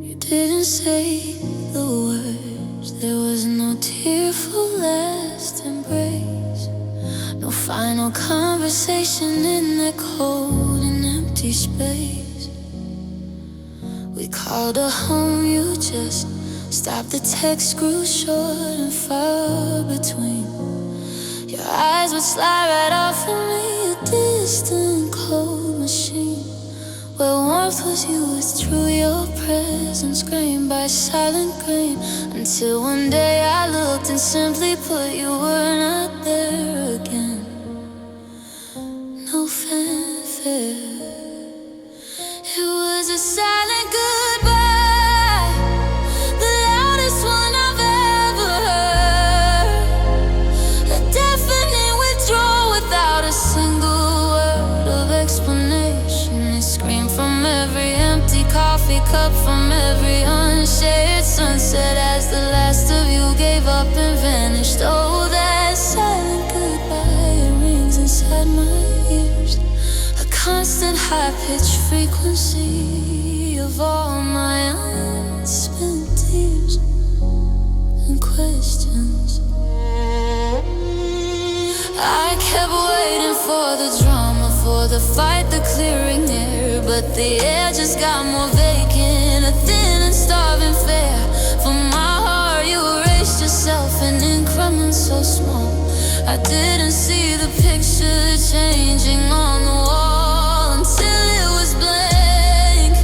You didn't say the words, there was no tearful last embrace, no final conversation in that cold and empty space. We called a home, you just stopped. The text grew short and far between. Your eyes would slide right off of me, a distant cold machine. Where warmth was, you withdrew your presence, grain by silent grain, until one day I looked and simply put, you were not there again. No fanfare, it was a silent goodbye, the loudest one I've ever heard. A deafening withdrawal without a single word of explanation. It screamed from every empty coffee cup, from every unshared sunset, as the last of you gave up and vanished. Oh, that silent goodbye, it rings inside my ears, a constant high-pitched frequency of all my unspent tears and questions. kept waiting for the drama, for the fight, the clearing air, but the air just got more vacant, a thin and starving fare. For my heart, you erased yourself in increments so small. I didn't see the picture changing on the wall until it was blank.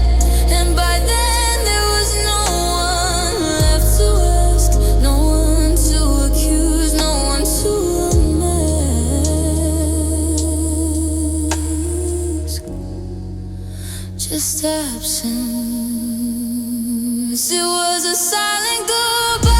And by then there was no one left to ask, no one to accuse, no one to unmask. Just absence. It was a silent goodbye.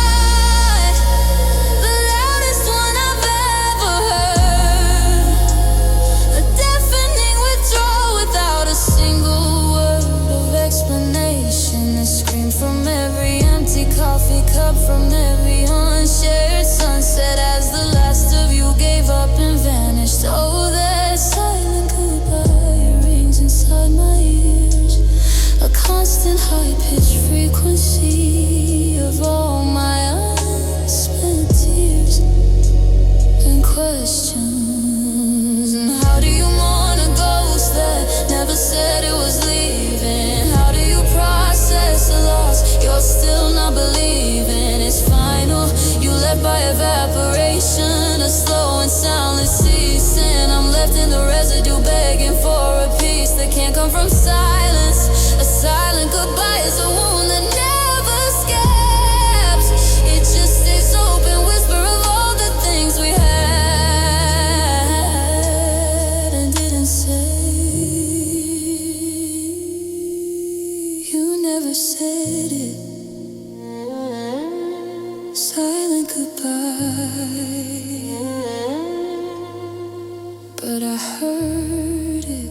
Coffee cup from every unshared sunset as the last of you gave up and vanished. Oh, that silent goodbye rings inside my ears, a constant high-pitched frequency of all my unspent tears and questions. And how do you mourn a ghost that never said it was leaving? How do you process a loss you're still not believing it's final? You left by evaporation, a slow and soundless ceasing. I'm left in the residue begging for a peace that can't come from silence. A silent goodbye is a wound that never scabs. It just stays open, whisper of all the things we had and didn't say. You never said it. Silent goodbye, but I heard it.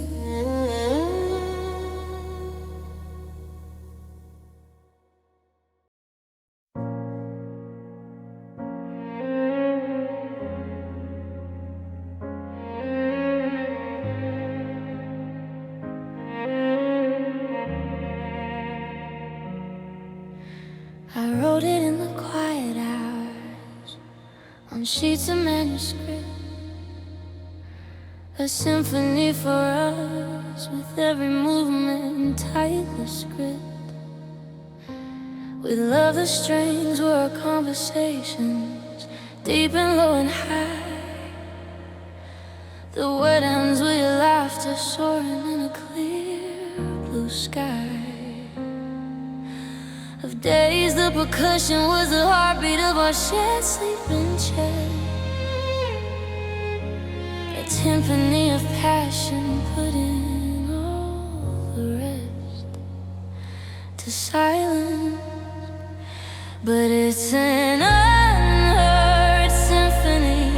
I wrote it in the quiet hours on sheets of manuscript, a symphony for us with every movement tight the script. We love the strings were our conversations, deep and low and high. The wet ends with your laughter soaring in a clear blue sky. Of days the percussion was the heartbeat of our shared sleeping chair, a timpani of passion put in all the rest to silence. But it's an unheard symphony,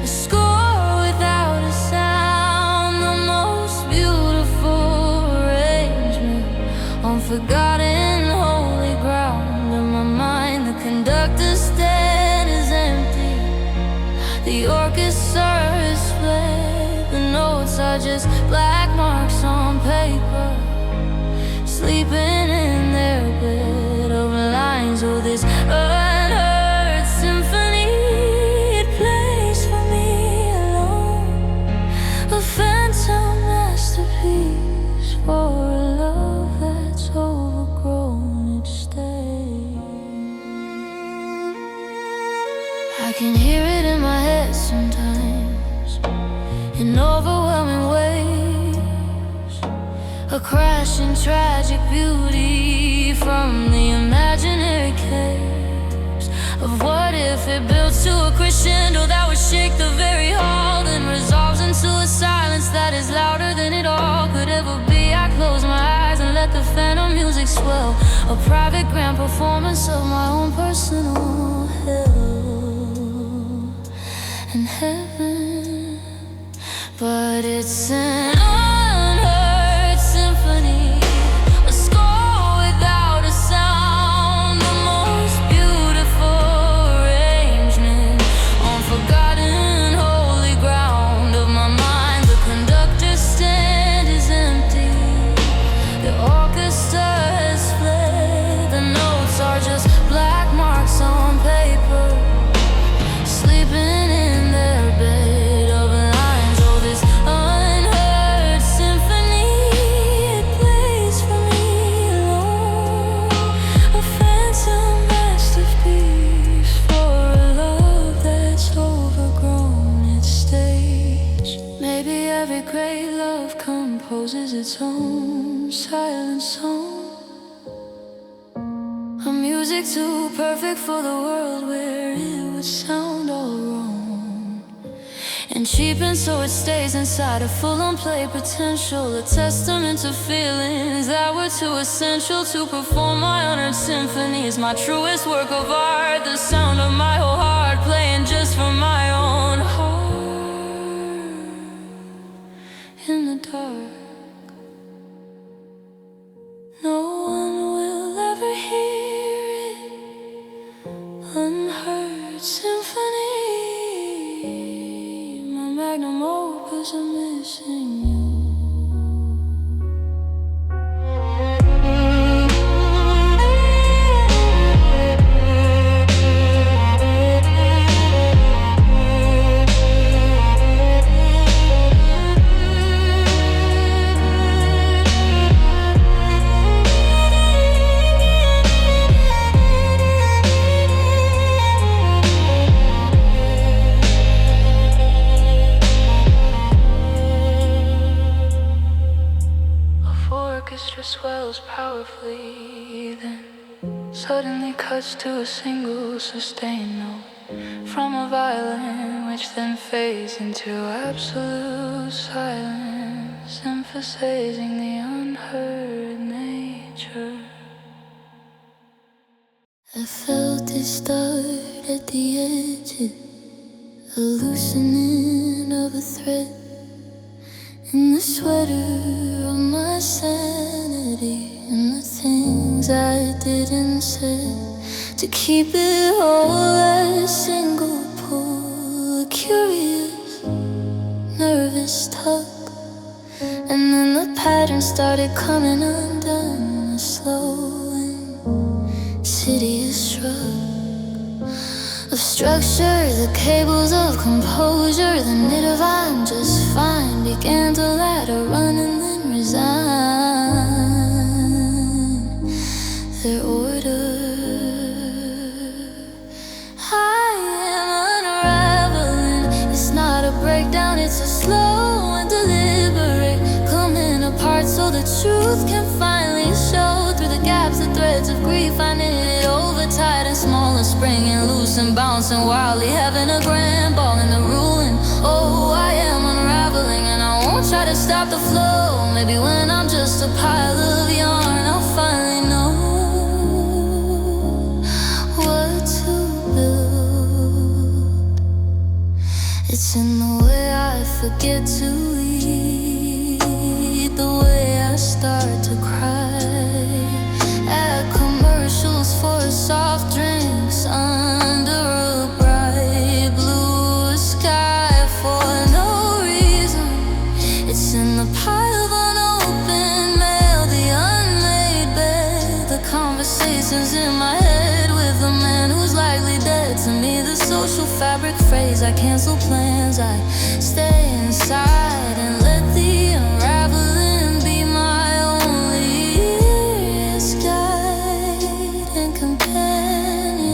a score without a sound, the most beautiful arrangement on forgotten holy ground. In my mind, the conductor's stand is empty, the orchestra is fled, the notes are just black marks on paper, sleeping in their bed of lines. Oh, this unheard symphony, it plays for me alone, a phantom masterpiece for a love that's overgrown its stage. I can hear it in my head sometimes, in overwhelming waves, a crashing tragic beauty from the imaginary caves of what if it builds to a crescendo that would shake the very hall, then resolves into a silence that is louder than it all could ever be. I close my eyes and let the phantom music swell, a private grand performance of my own personal hell and heaven. But it's an unheard symphony, a score without a sound, the most beautiful arrangement on forgotten holy ground of my mind. The conductor's stand is empty, the orchestra has fled, the notes are just black marks on paper, sleeping in their bed of light. every great love composes its own silent song. A music too perfect for the world where it would sound all wrong, and cheapened so it stays inside a full unplayed potential. A testament to feelings that were too essential to perform my honored symphonies. My truest work of art, the sound of my whole heart playing just for my own heart. In the dark, no one will ever hear it. Unheard symphony, my magnum opus, I'm missing you. Orchestra swells powerfully, then suddenly cuts to a single sustained note from a violin, which then fades into absolute silence, emphasizing the unheard nature. I felt it start at the edges, a loosening of a thread in the sweater of my sanity, and the things I didn't say to keep it all a single pull, a curious, nervous tug, and then the pattern started coming undone, a slow and insidious shrug of structure, the cables of composure, the knit of I'm just fine began to ladder run and then resign their order. I am unraveling, it's not a breakdown, it's a slow and deliberate coming apart so the truth can finally show through the gaps, the threads of grief. I knit it over tight and small and springing loose and bouncing wildly, having a grand ball in the ruin. Oh, I am unraveling and I won't try to stop the flow. Maybe when I'm just a pile of yarn, I'll finally know what to build. It's in the way I forget to eat, the way I start to cry at commercials for soft drinks under a bright blue sky for no reason. It's in the pile of unopened mail, the unmade bed, the conversations in my head with a man who's likely dead. To me, the social fabric phrase, I cancel plans, I stay inside and let the unraveling be my only guide and companion.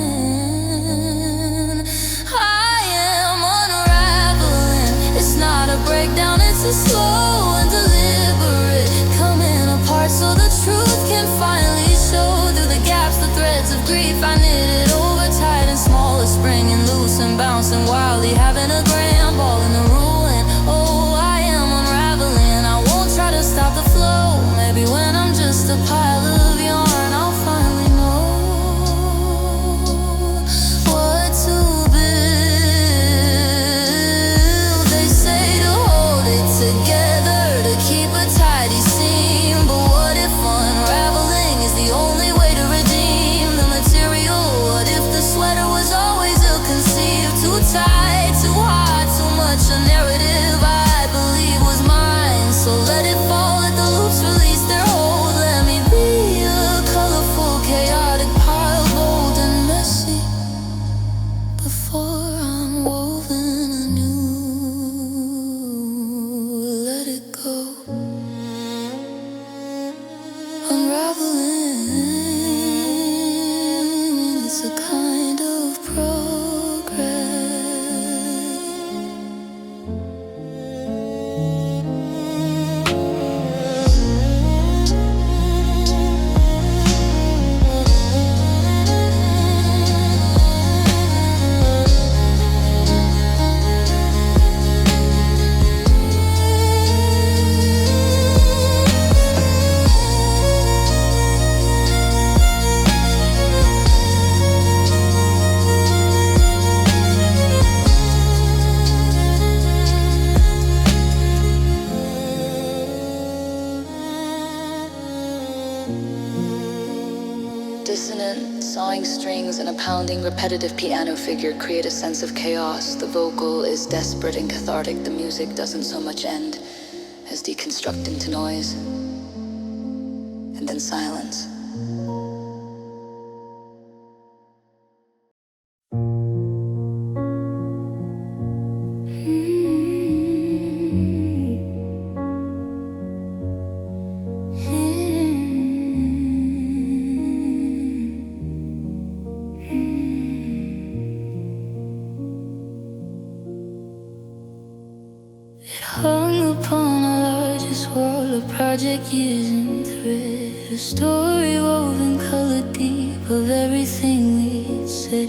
I am unraveling, it's not a breakdown, it's a slow and deliberate coming apart so the truth can finally show through the gaps, the threads of grief. I knit it over tight and small, it's springing loose and bouncing wildly, having a grand ball in the ruin. Oh, I am unraveling, I won't try to stop the flow. Maybe when I'm just a pile of yarn, I'll finally know what to build. They say to hold it together, to keep a tidy seam, but what if unraveling is the only way to redeem the material? What if the sweater was always ill-conceived, too tight, too high? sawing strings and a pounding, repetitive piano figure create a sense of chaos. The vocal is desperate and cathartic. The music doesn't so much end as deconstruct into noise. And then silence. Hung upon a largest wall, a project years in thread, a story woven color deep of everything we'd said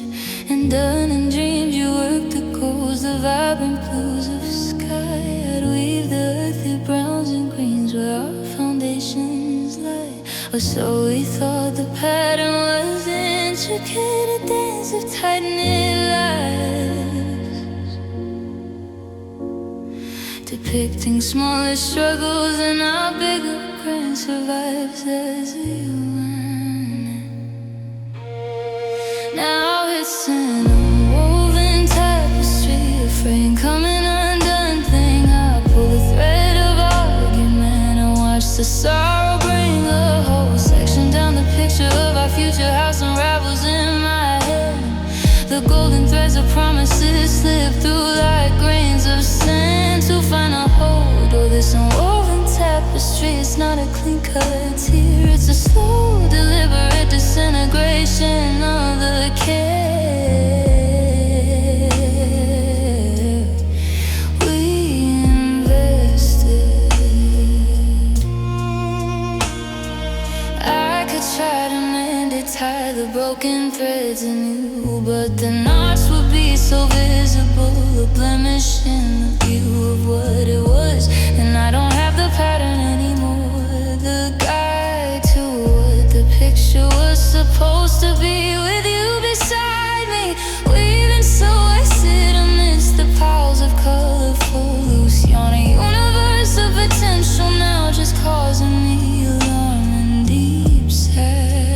and done and dreamed. You worked the goals, the vibrant blues of sky. I'd weave the earthy browns and greens where our foundations lie. Or so we thought. The pattern was intricate, a dance of tight-knit lives, depicting smaller struggles and our bigger grand survives as we went. Now it's an unwoven tapestry, a frame coming undone thing. I pull the thread of argument and watch the sorrow bring a whole section down. The picture of our future house unravels in my head. The golden threads of promises slip through like grains of sand to find a hold. Oh, this unwoven tapestry, it's not a clean-cut tear. It's a slow, deliberate disintegration of the care we invested. I could try to mend it, tie the broken threads anew, but the knots would be so visible, a blemish in the view of what it was. And I don't have the pattern anymore, the guide to what the picture was supposed to be. With you beside me, weaving so wasted amidst the piles of colorful loose yarn. A universe of potential now just causing me alarm and deep sadness.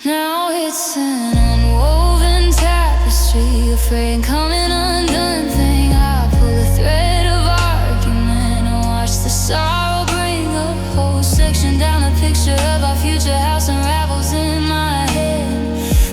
Now it's an unwoven tapestry, a frame coming undone thing. I pull a thread of argument and watch the sorrow bring a whole section down. The picture of our future house unravels in my head.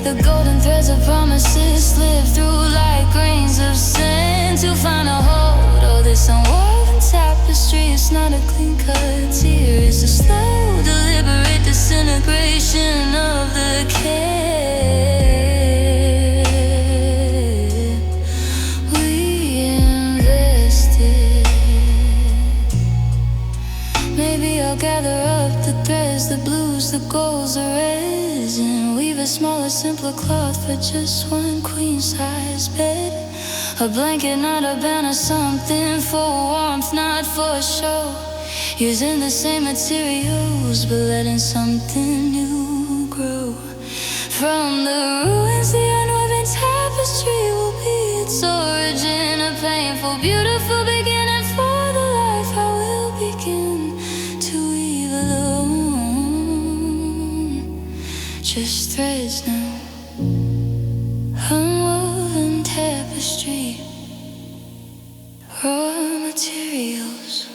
The golden threads of promises slip through like grains of sand to find a hold. Oh, this unwoven tapestry, it's not a clean-cut tear. It's a slow, deliberate disintegration of the care we invested. Maybe I'll gather up the threads, the blues, the golds, the reds, and weave a smaller, simpler cloth for just one queen-size bed. A blanket, not a banner, something for warmth, not for show. Using the same materials, but letting something new grow. From the ruins, the unwoven tapestry will be its origin. A painful, beautiful beginning for the life I will begin to weave alone. Just threads now, unwoven tapestry, raw materials.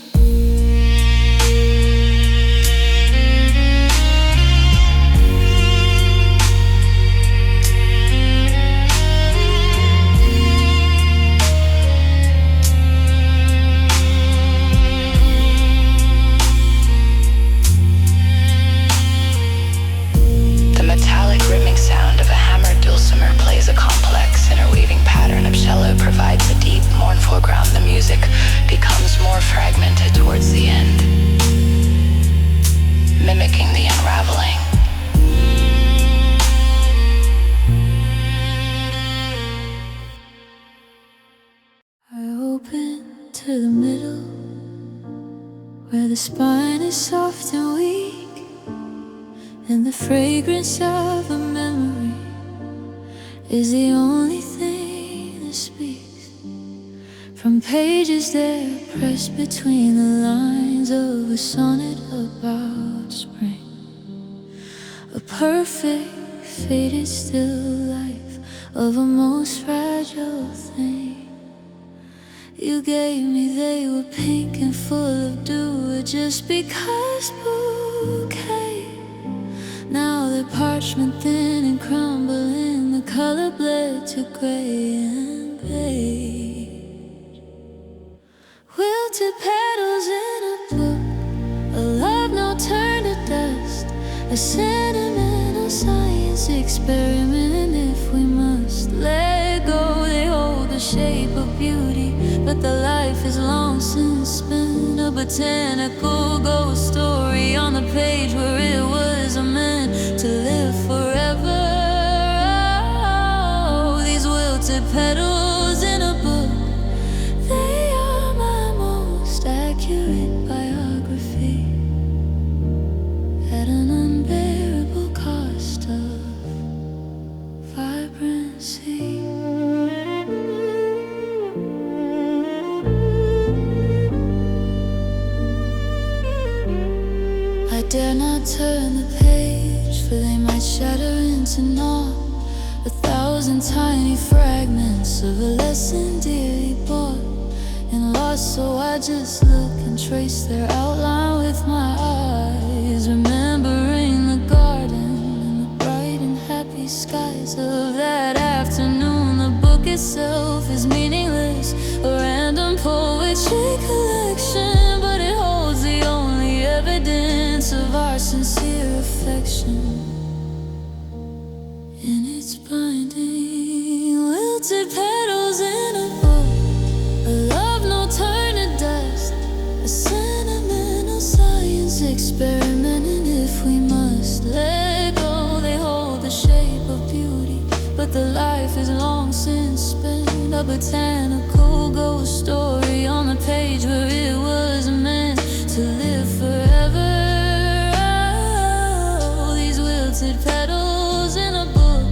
The metallic rimming sound of a hammered dulcimer plays a complex interweaving pattern of cello, provides a deep, mournful ground. The music becomes more fragmented towards the end, mimicking the unraveling. I open to the middle, where the spine is soft and weak, and the fragrance of a memory is the only thing that speaks. From and pages there pressed between the lines of a sonnet about spring. A perfect, faded still life of a most fragile thing. You gave me, they were pink and full of dew, just because bouquet. Now they're parchment thin and crumbling, the color bled to gray and beige. Wilted petals in a book, a love note turned to dust, a sentimental science experiment. And if we must let go, they hold the shape of beauty, but the life is long since spent. A botanical ghost story on the page where it was meant to live forever. Oh, these wilted petals in a book, they are my most accurate biography, at an unbearable cost of vibrancy. I dare not turn the page, for they might shatter into naught, 1,000 tiny fragments of a lesson dearly bought and lost. So I just look and trace their outline with my eyes, remembering the garden and the bright and happy skies of that afternoon. The book itself is meaningless, a random poetry collection, but it holds the only evidence of our sincere affection in its binding. Wilted petals in a book, a love note turned to dust, a sentimental science experiment. And if we must let go, they hold the shape of beauty, but the life is long since spent. A botanical ghost story on the page where it was meant to live forever. Oh, these wilted petals in a book,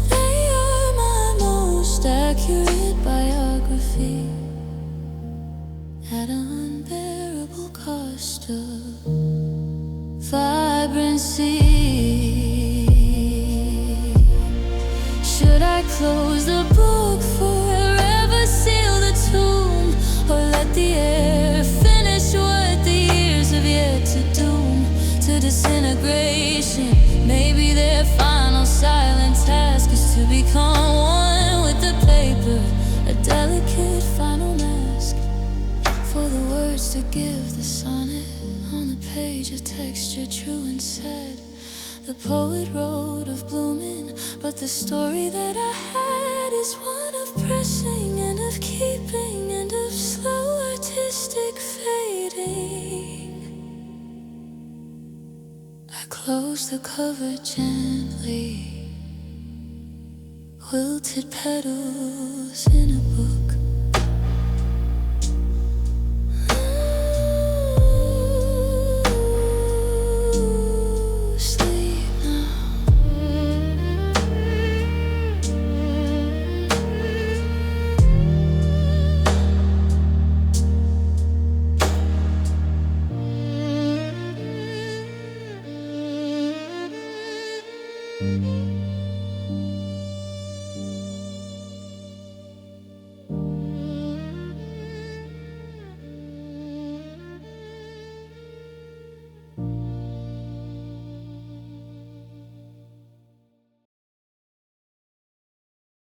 they are my most accurate biography, at an unbearable cost of vibrancy. Should I close the book forever, seal the tomb, or let the air finish what the years have yet to doom to disintegration? Maybe their final silent task is to become one with the paper, a delicate final mask for the words to give the sonnet on the page, a texture true and sad. The poet wrote of blooming, but the story that I had is one of pressing and of keeping and of slow artistic fading. I closed the cover gently, wilted petals in a book.